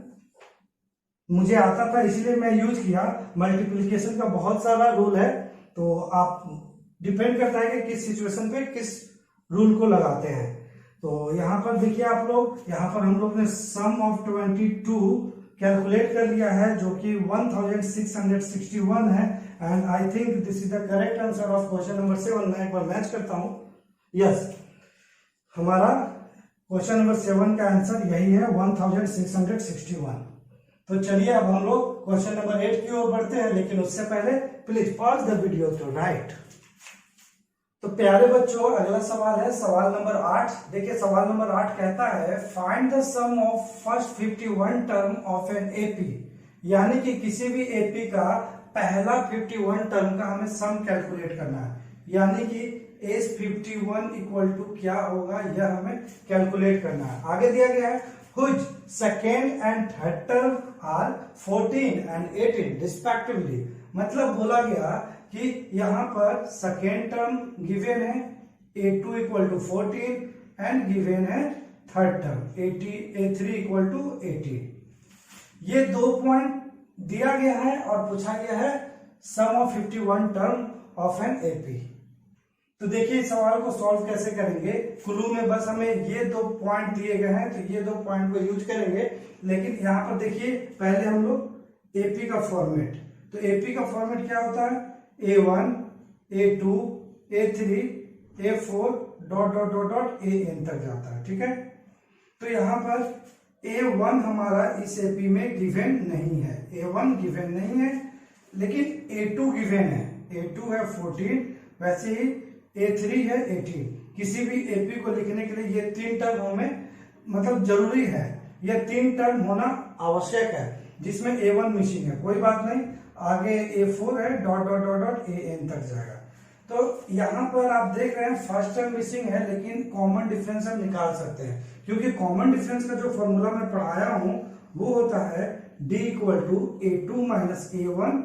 A: मुझे आता था इसलिए मैं यूज किया। मल्टीप्लिकेशन का बहुत सारा रूल है, तो आप डिपेंड करता है कि किस सिचुएशन पे किस रूल को लगाते हैं। तो यहाँ पर देखिए आप लोग, यहाँ पर हम लोग ने सम ऑफ 22 कैलकुलेट कर लिया है जो कि 1661 है। And I think this is the correct answer of question number 7। मैं एक बार मैच करता हूं। यस, हमारा क्वेश्चन नंबर 7 का आंसर यही है 1661। तो चलिए अब हम लोग क्वेश्चन नंबर 8 की ओर बढ़ते हैं, लेकिन उससे पहले please pause the video to write. तो प्यारे बच्चों, अगला सवाल है सवाल नंबर 8। देखिए सवाल नंबर 8 कहता है find the sum of first 51 term of an AP, यानी कि किसी भी एपी का पहला 51 टर्म का हमें सम कैलकुलेट करना है, यानी कि एस 51 इक्वल टू क्या होगा यह हमें कैलकुलेट करना है। आगे दिया गया है which second and third term are 14 and 18 respectively। मतलब बोला गया कि यहाँ पर सेकेंड टर्म गिवन है a2 equal to 14 and given है third term a3 equal to 18। ये 2 पॉइंट दिया गया है और पूछा गया है sum of 51 term of an AP. तो देखिए इस सवाल को सॉल्व कैसे करेंगे। क्लू में बस हमें ये 2 पॉइंट दिए गए हैं, तो ये 2 पॉइंट को यूज करेंगे। लेकिन यहाँ पर देखिए पहले हम लोग एपी का फॉर्मेट, तो एपी का फॉर्मेट क्या होता है A1 A2 A3 A4 dot dot dot dot AN तक जाता है, ठीक है। तो यहाँ पर A1 हमारा इस एपी में गिवन नहीं है, A1 गिवन नहीं है, लेकिन A2 गिवन है। A2 है 14, वैसे ही A3 है 18। किसी भी एपी को लिखने के लिए ये 3 टर्म हमें मतलब जरूरी है, ये 3 टर्म होना आवश्यक है, जिसमें A1 मिसिंग है, कोई बात नहीं, आगे A4 है dot dot dot dot AN तक जाएगा। तो यहाँ पर आप देख रहे हैं फर्स्ट टर्म मिसिंग है, लेकिन कॉमन डिफरेंस हम निकाल सकते हैं, क्योंकि कॉमन डिफरेंस का जो फॉर्मूला मैं पढ़ाया हूं वो होता है D equal to A2 minus A1,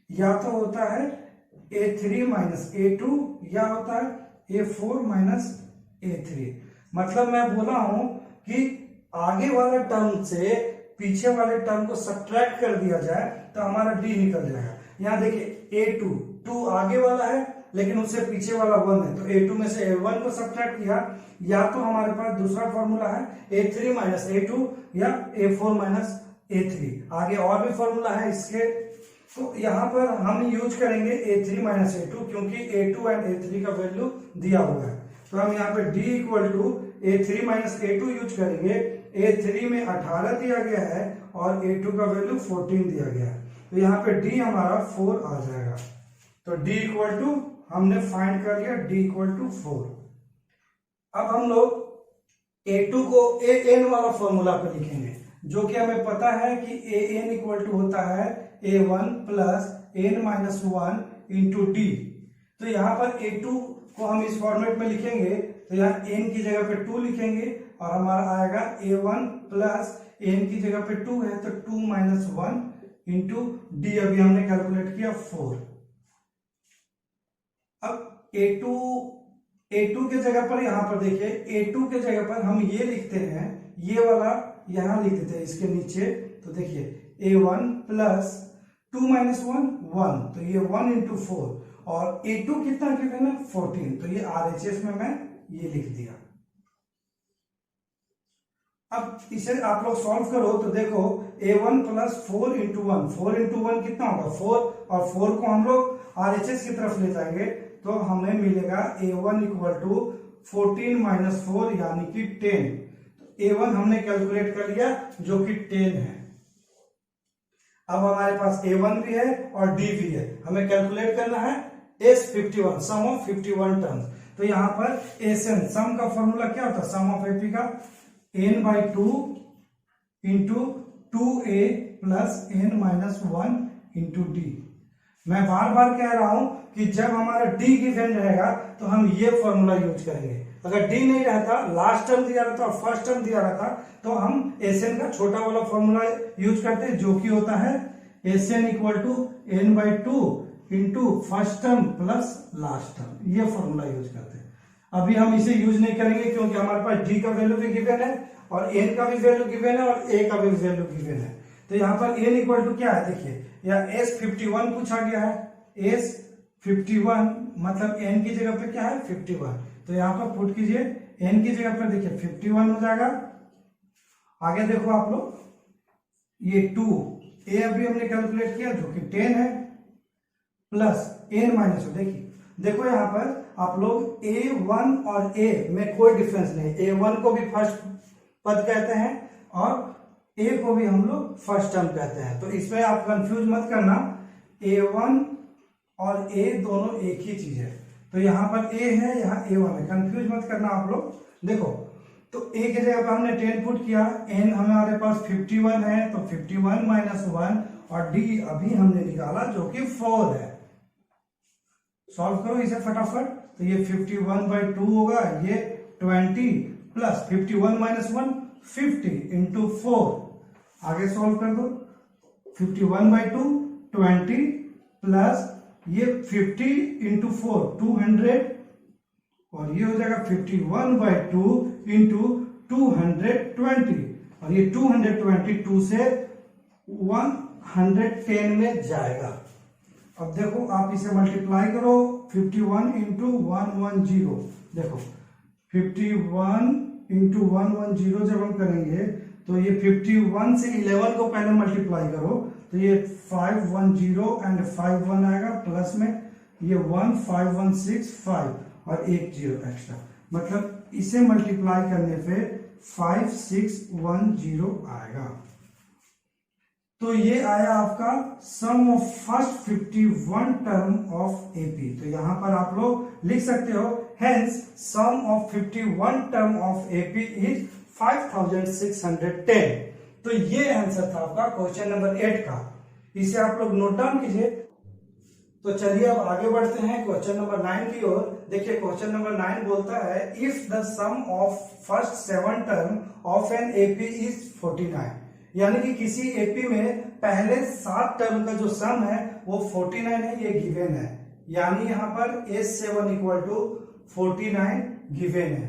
A: या तो होता है A3 माइनस A2, या होता है A4 माइनस A3। मतलब मैं बोला हूं कि आगे वाला टर्म से पीछे वाले टर्म को सब्ट्रैक्ट कर दिया जाए तो हमारा D निकल जाएगा। यहाँ देखिए A2 2 आगे वाला है, लेकिन उससे पीछे वाला 1 है, तो A2 में से A1 को सब्ट्रैक्ट किया, या तो हमारे पास दूसरा फॉर्मूला है A3 माइनस A2 या A4 माइनस A3। आगे और भी फॉर्मूला है इसके, तो यहाँ पर हम यूज करेंगे A3 माइनस A2, क्योंकि A2 एंड A3 का वैल्यू दिया हुआ है। तो हम यहाँ पे D equal to A3 minus A2 use करेंगे। A3 में 18 दिया गया है और A2 का वैल्यू 14 दिया गया है, तो यहाँ पे D हमारा 4 आ जाएगा। तो D इक्वल टू हमने फाइंड कर लिया, D इक्वल टू 4। अब हम लोग A2 को AN वाला फॉर्मूला पे लिखेंगे, जो कि हमें पता है कि AN इक्वल टू होता है A1 plus N minus 1 into D। तो यहाँ पर A2 को हम इस फॉर्मेट में लिखेंगे, तो यहाँ N की जगह पे 2 लिखेंगे और हमारा आएगा A1 प्लस N की जगह पे 2 है, तो 2 माइनस 1 इंटू D अभी हमने कैलकुलेट किया 4। अब A2 के जगह पर यहाँ पर देखिए A2 के जगह पर हम ये लिखते हैं, ये वाला यहाँ लिख देते हैं इसके नीचे। तो देखिए A1 प्लस 2 माइनस 1 तो ये 1 इंटू 4, और A2 कितना गिवन है 14, तो ये RHS में मैं ये लिख दिया। अब इसे आप लोग सॉल्व करो तो देखो A1 प्लस 4 इंटू 1, 4 इंटू 1 कितना होगा 4, और 4 को हम लोग RHS की तरफ ले जाएंगे तो हमें मिलेगा A1 इक्वल टू 14 माइनस 4 यानी कि 10। तो A1 हमने कैलकुलेट कर लिया जो कि 10 है। अब हमारे पास A1 भी है और D भी है, हमें कैलकुलेट करना है S51 सम ऑफ 51 टर्म्स। तो यहाँ पर SN सम का फॉर्मूला क्या होता है सम ऑफ AP का N by 2 into 2A plus N minus 1 into D। मैं बार बार कह रहा हूं कि जब हमारा D गिवन रहेगा तो हम ये फॉर्मूला यूज करेंगे। अगर डी नहीं रहता, लास्ट टर्म दिया रहता और फर्स्ट टर्म दिया रहता, तो हम एसएन का छोटा वाला फॉर्मूला यूज करते हैं, जो कि होता है SN equal to N by two into first term plus last term. ये फॉर्मूला यूज करते हैं। अभी हम इसे यूज नहीं करेंगे क्योंकि हमारे पास डी का वैल्यू भी गिवन है और एन का भी वैल्यू गिवन है और ए का भी वैल्यू गिवन है। तो यहाँ पर एन इक्वल टू क्या है, देखिए यहाँ S51 पूछा गया है। S51 मतलब n की जगह पे क्या है 51, तो यहाँ पर पुट कीजिए n की जगह पर, देखिए 51 हो जाएगा। आगे देखो आप लोग, ये 2a अभी हमने कैलकुलेट किया जो कि 10 है, प्लस n माइनस, देखो यहाँ पर आप लोग a1 और a में कोई डिफरेंस नहीं, a1 को भी फर्स्ट पद कहते हैं और a को भी हम लोग फर्स्ट टर्म कहते हैं। तो इसमें आप कंफ्यूज मत करना, a1 और a दोनों एक ही चीज है। तो यहाँ पर a है, यहाँ a1 है, कंफ्यूज मत करना आप लोग। देखो तो a की जगह पर हमने 10 पुट किया, n हमारे पास 51 है, तो 51 माइनस 1 और d अभी हमने निकाला जो कि 4 है। सॉल्व करो इसे फटाफट, तो ये 51/2 होगा, ये 20 प्लस 51 माइनस 1 50 इंटू 4। आगे सॉल्व कर दो, 51/2 20 प्लस ये 50 इंटू 4 200 और ये हो जाएगा 51/2 इंटू 220 और ये 222 से 110 में जाएगा। अब देखो आप इसे मल्टीप्लाई करो, 51 इंटू 110, देखो 51 इंटू 110 जब हम करेंगे तो ये 51 से 11 को पहले मल्टीप्लाई करो, तो ये 510 एंड 51 आएगा, प्लस में ये 15165 और एक जीरो एक्स्ट्रा, मतलब इसे मल्टीप्लाई करने पे 5610 आएगा। तो ये आया आपका sum of first 51 term of AP. तो यहां पर आप लोग लिख सकते हो, hence sum of 51 term of AP is 5610। तो ये आंसर था आपका क्वेश्चन नंबर 8 का। इसे आप लोग नोट डाउन कीजिए। तो चलिए अब आगे बढ़ते हैं क्वेश्चन नंबर 9 की ओर। देखिए क्वेश्चन नंबर 9 बोलता है, if the sum of first 7 term of an AP is 49, यानी कि किसी एपी में पहले 7 टर्म का जो सम है वो 49 है, ये गिवन है। यानी यहां पर S7 इक्वल टू 49 गिवन है।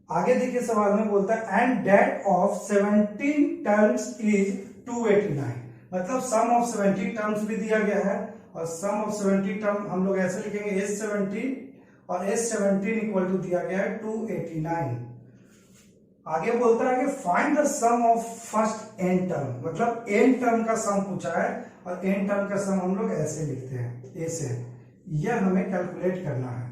A: आगे देखिए सवाल में बोलता है, and that of 17 terms is 289, मतलब सम ऑफ 17 टर्म्स भी दिया गया है और सम ऑफ 70 टर्म हम लोग ऐसे लिखेंगे S17 और S17 इक्वल टू दिया गया है 289। आगे बोलता है कि find the sum of first n term, मतलब n टर्म का सम पूछा है और n टर्म का सम हम लोग ऐसे लिखते हैं, ऐसे, यह हमें कैलकुलेट करना है।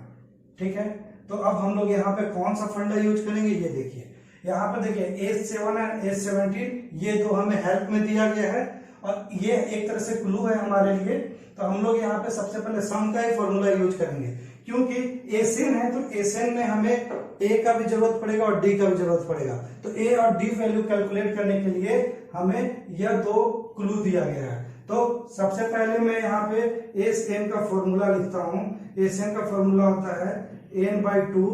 A: ठीक है, तो अब हम लोग यहाँ पे कौन सा फंडा यूज करेंगे, ये देखिए यहाँ पर देखिए S7 एंड S17 ये तो हमें हेल्प में दिया गया है और ये एक तरह से क्लू है हमारे लिए। तो हम लोग यहाँ पे सबसे पहले सम का ही फॉर्मूला यूज करेंगे, क्योंकि एसएन है तो एसएन में हमें ए का भी जरूरत पड़ेगा और डी का भी जरूरत पड़ेगा। तो ए और डी वैल्यू कैलकुलेट करने के लिए हमें यह दो क्लू दिया गया है। तो सबसे पहले मैं यहाँ पे एस एन का फॉर्मूला लिखता हूँ। एस एन का फॉर्मूला होता है n/2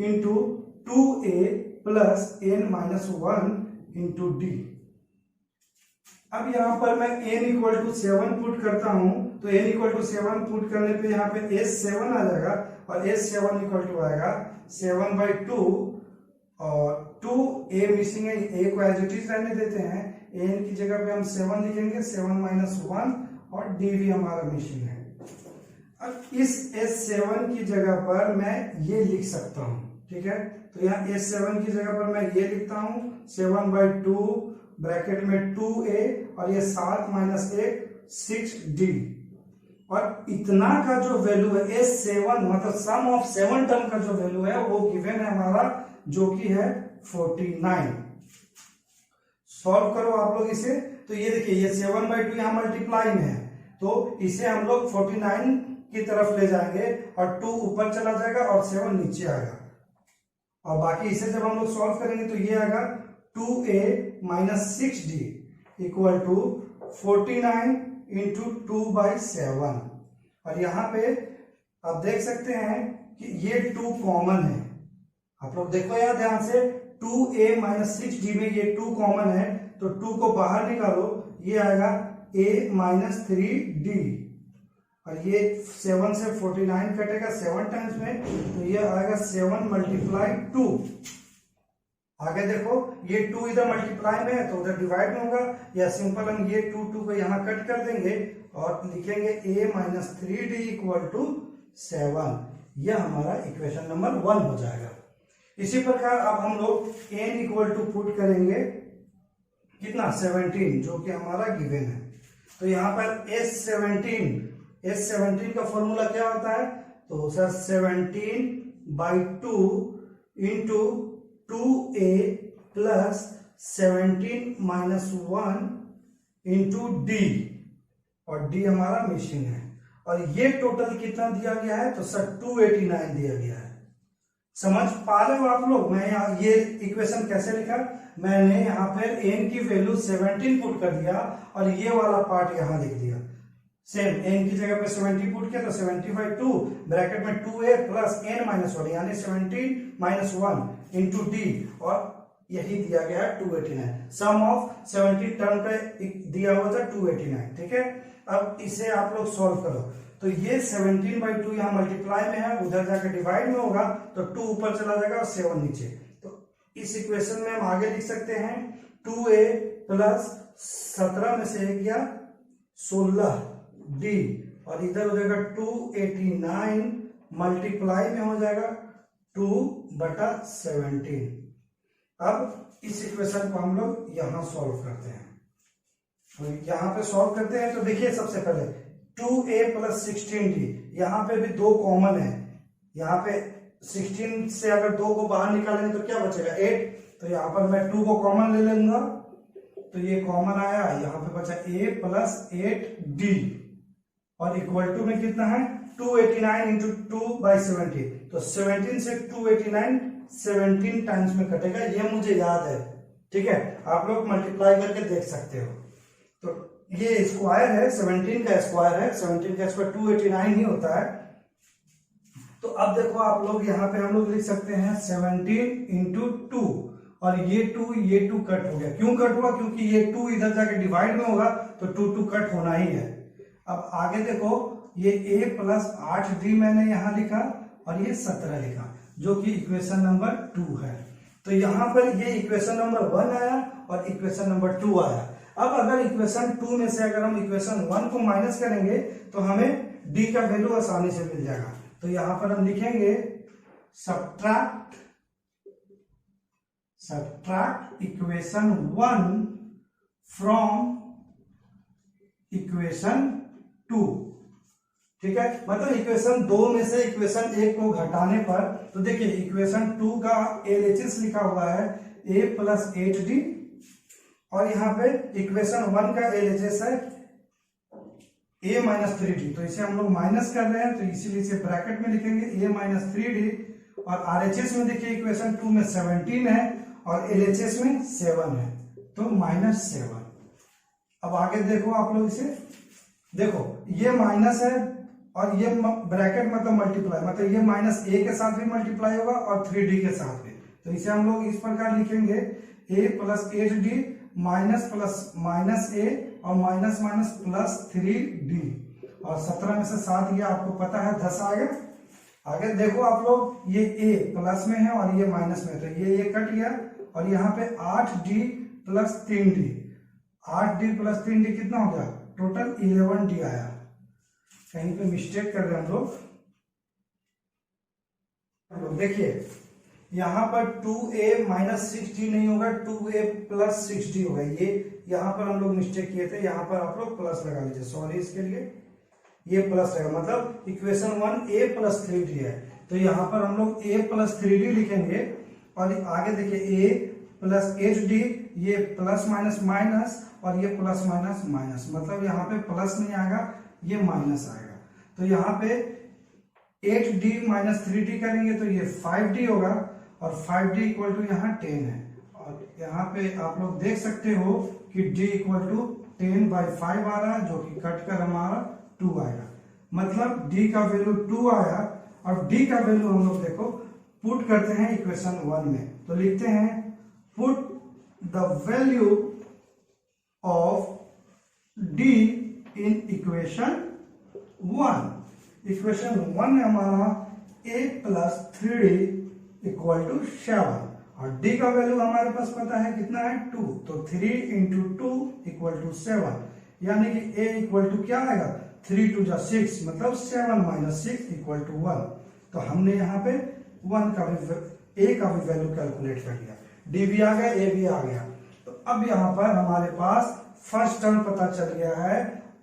A: into 2a plus n-1 into D. अब यहाँ पर मैं n इक्वल टू 7 पुट करता हूं, तो n इक्वल टू 7 पुट करने पे यहाँ पे S7 आ जाएगा और S7 इक्वल टू आएगा 7/2 और 2a मिसिंग है, a को एज इट इज रहने देते हैं, n की जगह पे हम 7 लिखेंगे, 7-1 और d भी हमारा मिसिंग है। अब इस S7 की जगह पर मैं ये लिख सकता हूं, ठीक है, तो यहाँ S7 की जगह पर मैं ये लिखता हूं 7/2 ब्रैकेट में 2a और ये 7 माइनस 1 6d और इतना का जो वैल्यू है S7 मतलब सम ऑफ 7 टर्म का जो वैल्यू है वो गिवन है हमारा, जो कि है 49। सॉल्व करो आप लोग इसे। तो ये देखिए ये 7/2 यहाँ मल्टीप्लाई में है, तो इसे हम लोग 49 की तरफ ले जाएंगे और 2 ऊपर चला जाएगा और 7 नीचे आएगा और बाकी इसे जब हम लोग सॉल्व करेंगे तो ये आएगा 2a minus 6d equal to 49 into 2/7 और यहाँ पे आप देख सकते हैं कि ये 2 कॉमन है, आप लोग देखो यार ध्यान से, 2a माइनस 6d में ये 2 कॉमन है, तो 2 को बाहर निकालो, ये आएगा a माइनस 3d, और ये 7 से 49 कटेगा 7 टाइम्स में, तो ये आएगा 7 मल्टीप्लाई 2। आगे देखो, ये 2 इधर मल्टीप्लाई में है तो उधर डिवाइड में होगा, या सिंपल हम ये 2 को यहाँ कट कर देंगे और लिखेंगे a minus 3d equal to 7। यह हमारा इक्वेशन नंबर 1 हो जाएगा। इसी प्रकार अब हम लोग n इक्वल टू पुट करेंगे कितना 17, जो कि हमारा गिवन है। तो यहाँ पर S17 का फॉर्मूला क्या होता है, तो sir 17/2 into 2a plus 17 minus 1 into D, और डी हमारा मिसिंग है, और ये टोटल कितना दिया गया है, तो सर 289 दिया गया है। समझ पा रहे हो आप लोग? मैं यहाँ ये इक्वेशन कैसे लिखा, मैंने यहाँ पर n की वैल्यू 17 पुट कर दिया और ये वाला पार्ट यहाँ लिख दिया। सेम n की जगह पे 70 पुट किया तो 70/2 ब्रैकेट में 2a प्लस n माइनस 1 यानी 17 माइनस 1 इंटू डी, और यही दिया गया है 289। सम ऑफ 70 टर्म का दिया हुआ था 289। ठीक है, अब इसे आप लोग सॉल्व करो, तो ये 17/2 यहाँ मल्टीप्लाई में है, उधर जाकर डिवाइड में होगा तो 2 ऊपर चला जाएगा और 7 नीचे। तो इस इक्वेशन में हम आगे लिख सकते हैं 2a प्लस 17 में से 1 गया 16 डी, और इधर हो जाएगा 289 मल्टीप्लाई में हो जाएगा 2/17। अब इस इक्वेशन को हम लोग यहां सॉल्व करते हैं, तो यहां पे सॉल्व करते हैं तो देखिए सबसे पहले 2a प्लस 16d, यहां पे भी 2 कॉमन है, यहाँ पे 16 से अगर 2 को बाहर निकालेंगे तो क्या बचेगा 8, तो यहाँ पर मैं 2 को कॉमन ले लूंगा, तो ये कॉमन आया, यहाँ पे बचा a प्लस 8d, और इक्वल टू में कितना है 289 इंटू 2/70, तो 17 से 289 17 टाइम्स में कटेगा, ये मुझे याद है। ठीक है, आप लोग मल्टीप्लाई करके देख सकते हो। तो ये स्क्वायर है, 17 का स्क्वायर है, 17 का स्क्वायर 289 ही होता है। तो अब देखो आप लोग यहाँ पे हम लोग लिख सकते हैं 17 इंटू 2, और ये 2 कट हो गया। क्यों कट हुआ, क्योंकि ये 2 इधर जाके डिवाइड में होगा तो 2 कट होना ही है। अब आगे देखो, ये a प्लस 8d मैंने यहाँ लिखा और ये 17 लिखा, जो कि इक्वेशन नंबर 2 है। तो यहाँ पर ये इक्वेशन नंबर 1 आया और इक्वेशन नंबर 2 आया। अब अगर इक्वेशन 2 में से अगर हम इक्वेशन 1 को माइनस करेंगे तो हमें d का वैल्यू आसानी से मिल जाएगा। तो यहाँ पर हम लिखेंगे सब्ट्रैक्ट इक्वेशन 1 फ्रॉम इक्वेशन 2। ठीक है, मतलब इक्वेशन 2 में से इक्वेशन 1 को घटाने पर, तो देखिए इक्वेशन 2 का LHS लिखा हुआ है a प्लस 8d, और यहाँ पे इक्वेशन 1 का LHS है a माइनस 3d, तो इसे हम लोग माइनस कर रहे हैं तो इसीलिए इसे ब्रैकेट में लिखेंगे a माइनस 3d, और RHS में देखिए इक्वेशन 2 में 17 है और LHS में 7 है, तो -7। अब आगे देखो आप लोग, इसे देखो ये माइनस है और ये ब्रैकेट मतलब मल्टीप्लाई, मतलब ये माइनस a के साथ भी मल्टीप्लाई होगा और 3d के साथ भी, तो इसे हम लोग इस प्रकार लिखेंगे a plus 8d minus plus minus a और माइनस माइनस प्लस 3d, और 17 में से 7 गया, आपको पता है 10 आ गया। आगे देखो आप लोग, ये a प्लस में है और ये माइनस में है, तो ये कट गया, और यहाँ पे 8d plus 3d, 8d plus 3d कितना हो गया, टोटल 11d आया। कहीं पे मिस्टेक कर रहे हैं हम लोग। देखिए यहाँ पर 2a माइनस 6d नहीं होगा, 2a प्लस 6d होगा। ये यहाँ पर हम लोग मिस्टेक किए थे, यहाँ पर आप लोग प्लस लगा लीजिए, सॉरी इसके लिए, ये प्लस रहेगा, मतलब इक्वेशन 1 a प्लस 3d है, तो यहाँ पर हम लोग a प्लस 3d लिखेंगे, और आगे देखिए a प्लस 8d, ये प्लस माइनस माइनस, और ये प्लस माइनस माइनस, मतलब यहाँ पे प्लस नहीं आएगा, ये माइनस आएगा। तो यहाँ पे 8d माइनस 3d करेंगे तो ये 5d होगा, और 5d इक्वल टू यहाँ 10 है, और यहाँ पे आप लोग देख सकते हो कि d इक्वल टू 10/5 आ रहा है, जो कि कट कर हमारा 2 आएगा, मतलब d का वैल्यू 2 आया, और d का वैल्यू हम लोग देखो पुट करते हैं इक्वेशन 1 में। तो लिखते हैं put the value of d in equation 1। Equation 1 में हमारा a plus 3d equal to 7 और d का वैल्यू हमारे पास पता है कितना है 2, तो 3 इंटू 2 इक्वल टू 7, यानी कि a इक्वल टू क्या आएगा 3 2 जा 6, मतलब 7 माइनस 6 इक्वल टू 1। तो हमने यहाँ पे 1 का भी a का भी वैल्यू कैलकुलेट कर लिया, d भी आ गया a भी आ गया। तो अब यहाँ पर हमारे पास फर्स्ट टर्म पता चल गया है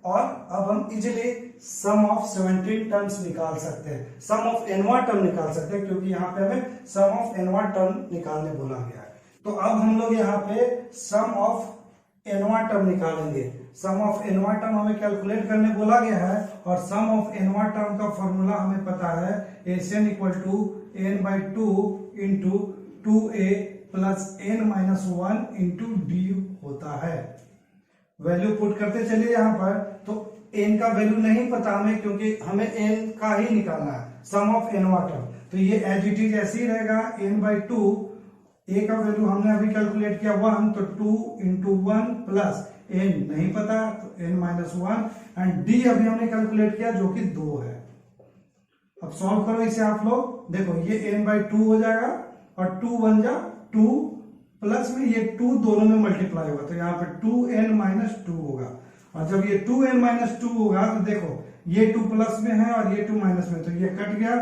A: और अब हम इजिली सम ऑफ 17 टर्म्स निकाल सकते हैं, सम ऑफ nवां टर्म निकाल सकते हैं, क्योंकि यहाँ पे हमें सम ऑफ nवां टर्म निकालने बोला गया है। तो अब हम लोग यहाँ पे सम ऑफ nवां टर्म निकालेंगे। सम ऑफ nवां टर्म हमें कैलकुलेट करने बोला गया है और सम ऑफ nवां टर्म का फॉर्मूला हमें पता है Sn equal to n by 2 into 2a plus n minus 1 into d होता है। वैल्यू पुट करते चलिए यहाँ पर, तो n का वैल्यू नहीं पता हमें, क्योंकि हमें n का ही निकालना है, सम ऑफ nवां टर्म। तो ये एज इट इज ऐसे ही रहेगा n बाई 2, a का वैल्यू हमने अभी कैलकुलेट किया 1, तो 2 इंटू 1 प्लस n नहीं पता तो n माइनस 1 एंड d अभी हमने कैलकुलेट किया जो कि 2 है। अब सॉल्व करो इसे आप लोग, देखो ये n बाई 2 हो जाएगा और 2 1 जा 2 प्लस में ये 2 दोनों में मल्टीप्लाई होगा, तो यहाँ पे 2n माइनस 2 होगा और जब ये 2n माइनस 2 होगा तो देखो ये 2 प्लस में है और ये 2 माइनस में, तो ये कट गया।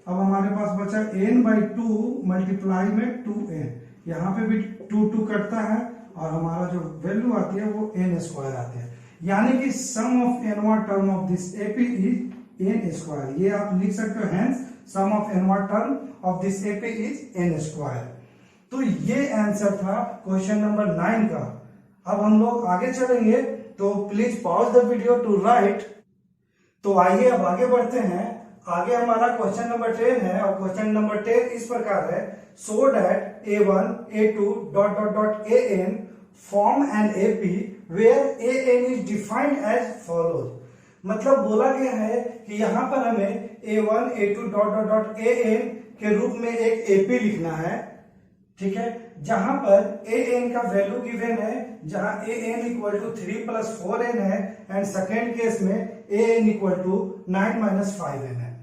A: अब हमारे पास बचा n बाई 2 मल्टीप्लाई में 2n, यहाँ पे भी 2 2 कटता है और हमारा जो वैल्यू आती है वो n स्क्वायर आती है, यानी कि सम ऑफ nवां term of this AP is n square. ये आप लिख सकते हो, हेंस सम ऑफ nवां term of this AP is n square. तो ये आंसर था क्वेश्चन नंबर 9 का। अब हम लोग आगे चलेंगे, तो please pause the video to write. तो आइए अब आगे बढ़ते हैं। आगे हमारा क्वेश्चन नंबर 10 है और क्वेश्चन नंबर 10 इस प्रकार है, so that a1 a2 dot dot dot an form an AP where an is defined as follows. मतलब बोला गया है कि यहाँ पर हमें a1 a2 dot dot dot an के रूप में एक AP लिखना है, ठीक है, जहां पर an का वैल्यू गिवन है, जहां an equal to 3 plus 4n है एंड सेकेंड केस में an equal to 9 minus 5n है।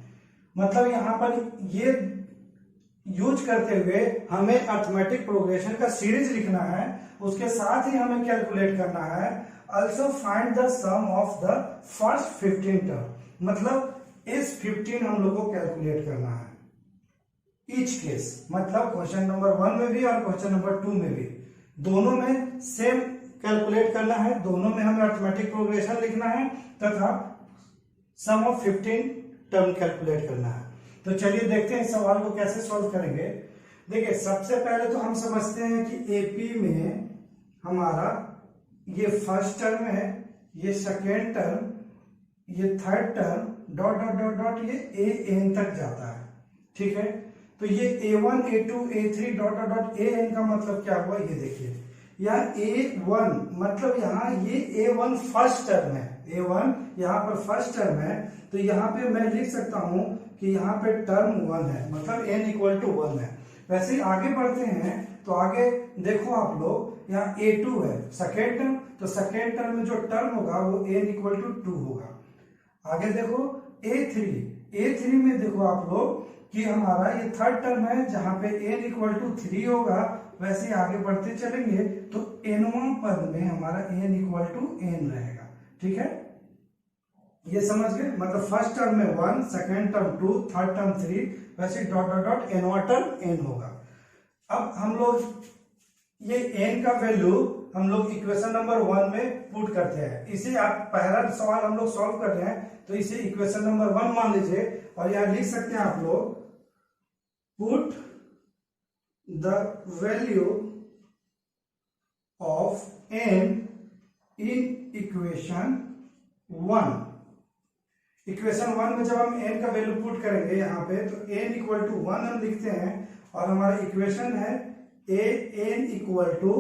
A: मतलब यहां पर ये यूज करते हुए हमें अर्थमेटिक प्रोग्रेशन का सीरीज लिखना है, उसके साथ ही हमें कैलकुलेट करना है also find the sum of the first 15 term. मतलब इस 15 हम लोग को कैलकुलेट करना है ईच केस, मतलब क्वेश्चन नंबर 1 में भी और क्वेश्चन नंबर 2 में भी, दोनों में सेम कैलकुलेट करना है, दोनों में हमें अर्थमेटिक प्रोग्रेशन लिखना है तथा सम ऑफ 15 टर्म कैलकुलेट करना है। तो चलिए देखते हैं इस सवाल को कैसे सॉल्व करेंगे। देखिए सबसे पहले तो हम समझते हैं कि AP में हमारा ये फर्स्ट टर्म है, ये सेकेंड टर्म, ये third term, dot dot dot dot ये an तक जाता है, ठीक है। तो ये a1 a2 a3 dot dot dot an का मतलब क्या हुआ, ये देखिए यहाँ a1 मतलब यहाँ ये a1 फर्स्ट टर्म है, a1 यहाँ पर फर्स्ट टर्म है, तो यहाँ पे मैं लिख सकता हूँ कि यहाँ पे टर्म 1 है, मतलब n इक्वल टू 1 है। वैसे ही आगे बढ़ते हैं, तो आगे देखो आप लोग यहाँ a2 है सेकेंड टर्म, तो सेकेंड टर्म में जो टर्म होगा वो n इक्वल टू 2 होगा। आगे देखो a3 में देखो आप लोग कि हमारा ये थर्ड टर्म है जहां पे n इक्वल टू 3 होगा। वैसे ही आगे बढ़ते चलेंगे तो nवां पद में हमारा n इक्वल टू n रहेगा, ठीक है, ये समझ गए। मतलब फर्स्ट टर्म में 1, सेकेंड टर्म 2, थर्ड टर्म 3, वैसे डॉट डॉट डॉट nवां टर्म n होगा। अब हम लोग ये n का वैल्यू हम लोग इक्वेशन नंबर 1 में पुट करते हैं। इसे आप पहला सवाल हम लोग सॉल्व कर रहे हैं, तो इसे इक्वेशन नंबर 1 मान लीजिए और यहां लिख सकते हैं आप लोग put the value of n in equation 1। Equation 1 में जब हम n का वैल्यू पुट करेंगे यहाँ पे, तो n इक्वल टू 1 हम लिखते हैं और हमारा इक्वेशन है an equal to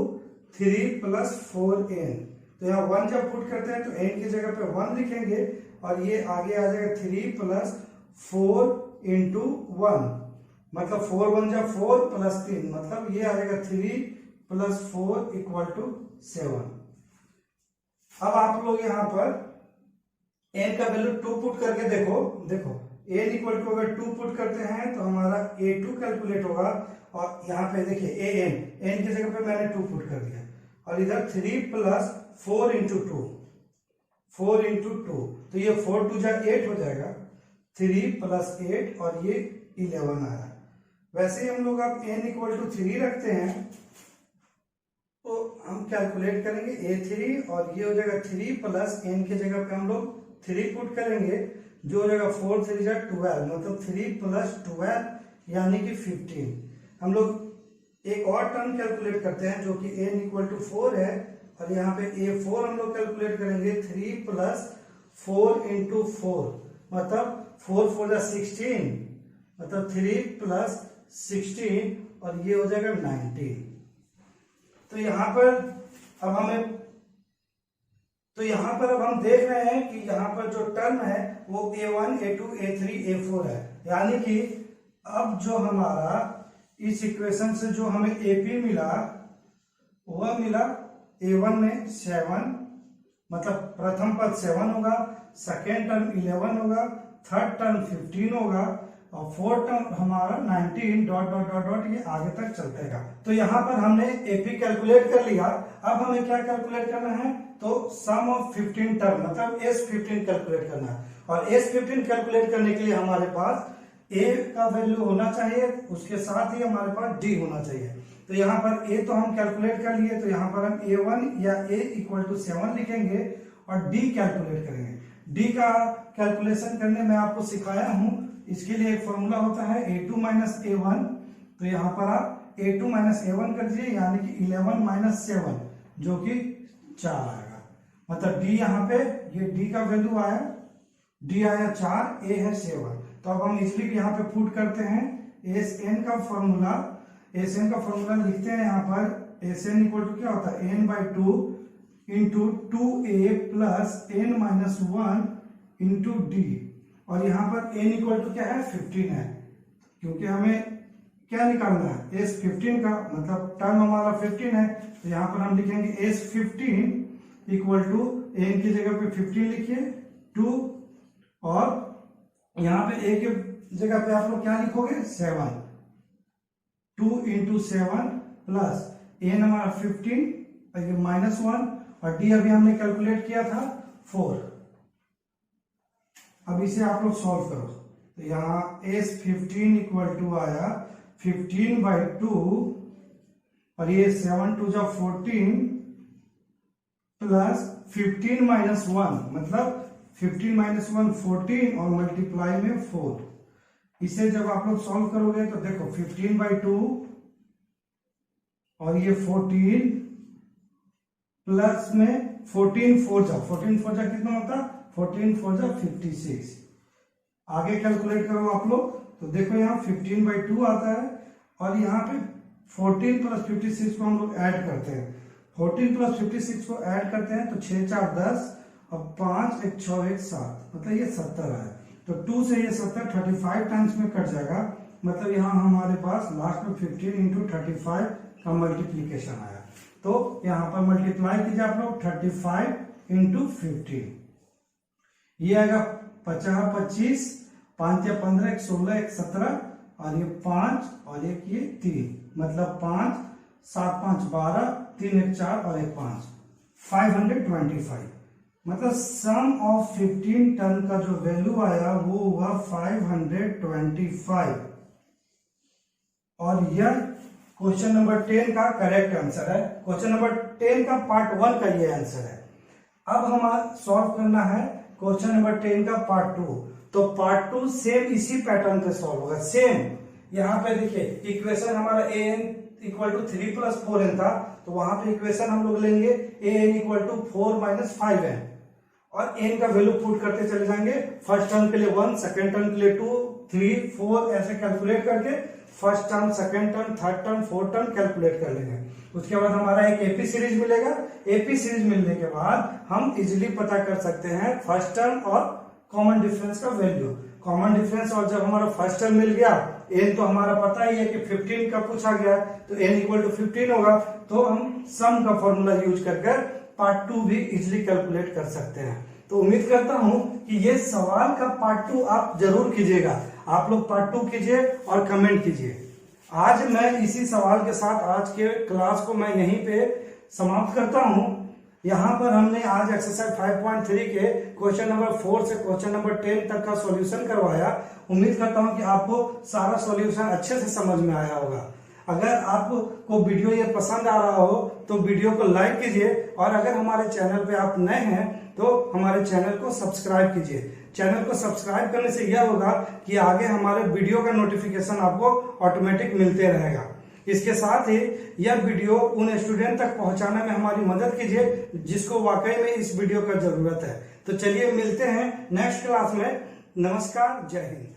A: 3 plus 4n। तो यहाँ 1 जब पुट करते हैं तो n की जगह पे 1 लिखेंगे और ये आगे आ जाएगा 3 प्लस 4 इंटू 1 मतलब 4 1 जा 4 प्लस 3, मतलब ये आ जाएगा 3 प्लस 4 इक्वल टू 7। अब आप लोग यहाँ पर n का वैल्यू 2 पुट करके देखो n इक्वल टू अगर 2 पुट करते हैं तो हमारा a2 कैलकुलेट होगा, और यहाँ पे देखिए n की जगह पे मैंने 2 पुट कर दिया, और इधर 3 प्लस 4 इंटू 2, 4 इंटू 2, तो ये 4 2 जा 8 हो जाएगा, 3 प्लस 8 और ये 11 आया। वैसे ही हम लोग अब n इक्वल टू 3 रखते हैं तो हम कैलकुलेट करेंगे a3, और ये हो जाएगा 3 प्लस n की जगह पे हम लोग 3 पुट करेंगे, जो हो जाएगा 4 3 जा 12, मतलब 3 प्लस 12 यानी कि 15। हम लोग एक और टर्म कैलकुलेट करते हैं जो कि n इक्वल टू 4 है, और यहाँ पे a4 हम लोग कैलकुलेट करेंगे 3 प्लस 4 इंटू 4, मतलब 4 4 जा 16, मतलब 3 प्लस 16, और ये हो जाएगा 19। तो यहाँ पर अब हम देख रहे हैं कि यहाँ पर जो टर्म है वो a1 a2 a3 a4 है, यानी कि अब जो हमारा इस इक्वेशन से जो हमें AP मिला वह मिला a1 में 7, मतलब प्रथम पद 7 होगा, सेकेंड टर्म 11 होगा, थर्ड टर्म 15 होगा, और फोर्थ टर्म हमारा 19 डॉट डॉट डॉट डॉट ये आगे तक चलतेगा। तो यहाँ पर हमने AP कैलकुलेट कर लिया। अब हमें क्या कैलकुलेट करना है, तो सम ऑफ 15 टर्म मतलब S15 कैलकुलेट करना है, और S15 कैलकुलेट करने के लिए हमारे पास A का वैल्यू होना चाहिए, उसके साथ ही हमारे पास D होना चाहिए। तो यहाँ पर A तो हम कैलकुलेट कर लिए, तो यहाँ पर हम A1 या A इक्वल टू 7 लिखेंगे और D कैलकुलेट करेंगे। D का कैलकुलेशन करने में आपको सिखाया हूँ, इसके लिए एक फॉर्मूला होता है A2 माइनस A1, तो यहाँ पर आप A2 माइनस A1 कर दीजिए, यानी कि 11 माइनस 7 जो कि 4 आएगा, मतलब D यहाँ पे ये D का वैल्यू आया, D आया 4, A है 7। तो अब हम इसलिए यहाँ पे पुट करते हैं SN का फॉर्मूला लिखते हैं यहाँ पर। SN इक्वल टू क्या होता है, n/2 into 2A plus n minus 1 into D, और यहाँ पर n इक्वल टू क्या है 15 है, क्योंकि हमें क्या निकालना है S15 का, मतलब टर्म हमारा 15 है, तो यहाँ पर हम लिखेंगे S15 इक्वल टू n की जगह पे 15 लिखिए 2, और यहाँ पे a की जगह पे आप लोग क्या लिखोगे 7, 2 इंटू 7 प्लस n हमारा 15 और ये माइनस 1, और d अभी हमने कैलकुलेट किया था 4। अब इसे आप लोग सॉल्व करो, तो यहाँ S15 इक्वल टू आया 15/2, और ये 7 2 जा 14 प्लस 15 माइनस 1, मतलब 15 माइनस 1 14 और मल्टीप्लाई में 4। इसे जब आप लोग सॉल्व करोगे तो देखो 15/2 और ये 14 प्लस में 14 4 जा कितना होता है, 14 4 जा 56। आगे कैलकुलेट करो आप लोग, तो देखो यहाँ 15/2 आता है, और यहाँ पे 14 प्लस 56 को हम लोग ऐड करते हैं, 14 प्लस 56 को ऐड करते हैं तो 6 4 10 और 5 1 6 1 7, मतलब ये 70 है। तो 2 से ये 70 35 टाइम्स में कट जाएगा, मतलब यहाँ हमारे पास लास्ट में 15 इंटू 35 का मल्टीप्लीकेशन आया। तो यहाँ पर मल्टीप्लाई कीजिए आप लोग 35 इंटू 15, ये आएगा 50 25, 5 या 15 1 16 1 17, और ये 5 और एक ये 3, मतलब 5 7 5 12, 3 1 4 और 1 5, 525। मतलब सम ऑफ 15 टर्म का जो वैल्यू आया वो हुआ 525, और यह क्वेश्चन नंबर 10 का करेक्ट आंसर है। क्वेश्चन नंबर 10 का पार्ट 1 का ये आंसर है। अब हमारा सॉल्व करना है क्वेश्चन नंबर 10 का पार्ट 2। तो पार्ट 2 सेम इसी पैटर्न पे सॉल्व होगा, सेम। यहाँ पे देखिए इक्वेशन हमारा an equal to 3 plus 4n था, तो वहां पे इक्वेशन हम लोग लेंगे an equal to 4 minus 5n, और n का वैल्यू पुट करते चले जाएंगे। फर्स्ट टर्म के लिए 1, सेकंड टर्म के लिए 2 3 4 ऐसे कैलकुलेट करके first term second term third term fourth term calculate कर लेंगे। उसके बाद हमारा एक एपी सीरीज मिलेगा। एपी सीरीज मिलने के बाद हम इजिली पता कर सकते हैं फर्स्ट टर्म और कॉमन डिफरेंस का वैल्यू। कॉमन डिफरेंस और जब हमारा फर्स्ट टर्म मिल गया n तो हमारा पता ही है कि 15 का पूछा गया है, तो n इक्वल टू 15 होगा। तो हम सम का फॉर्मूला यूज कर पार्ट 2 भी इजिली कैलकुलेट कर सकते हैं। तो उम्मीद करता हूं कि ये सवाल का पार्ट 2 आप जरूर कीजिएगा। आप लोग पार्ट 2 कीजिए और कमेंट कीजिए। आज मैं इसी सवाल के साथ आज के क्लास को मैं यहीं पे समाप्त करता हूं। यहाँ पर हमने आज एक्सरसाइज 5.3 के क्वेश्चन नंबर 4 से क्वेश्चन नंबर 10 तक का सॉल्यूशन करवाया। उम्मीद करता हूं कि आपको सारा सॉल्यूशन अच्छे से समझ में आया होगा। अगर आपको वीडियो ये पसंद आ रहा हो तो वीडियो को लाइक कीजिए, और अगर हमारे चैनल पे आप नए हैं तो हमारे चैनल को सब्सक्राइब कीजिए। चैनल को सब्सक्राइब करने से यह होगा कि आगे हमारे वीडियो का नोटिफिकेशन आपको ऑटोमेटिक मिलते रहेगा। इसके साथ ही यह वीडियो उन स्टूडेंट तक पहुंचाने में हमारी मदद कीजिए जिसको वाकई में इस वीडियो का जरूरत है। तो चलिए मिलते हैं नेक्स्ट क्लास में। नमस्कार, जय हिंद।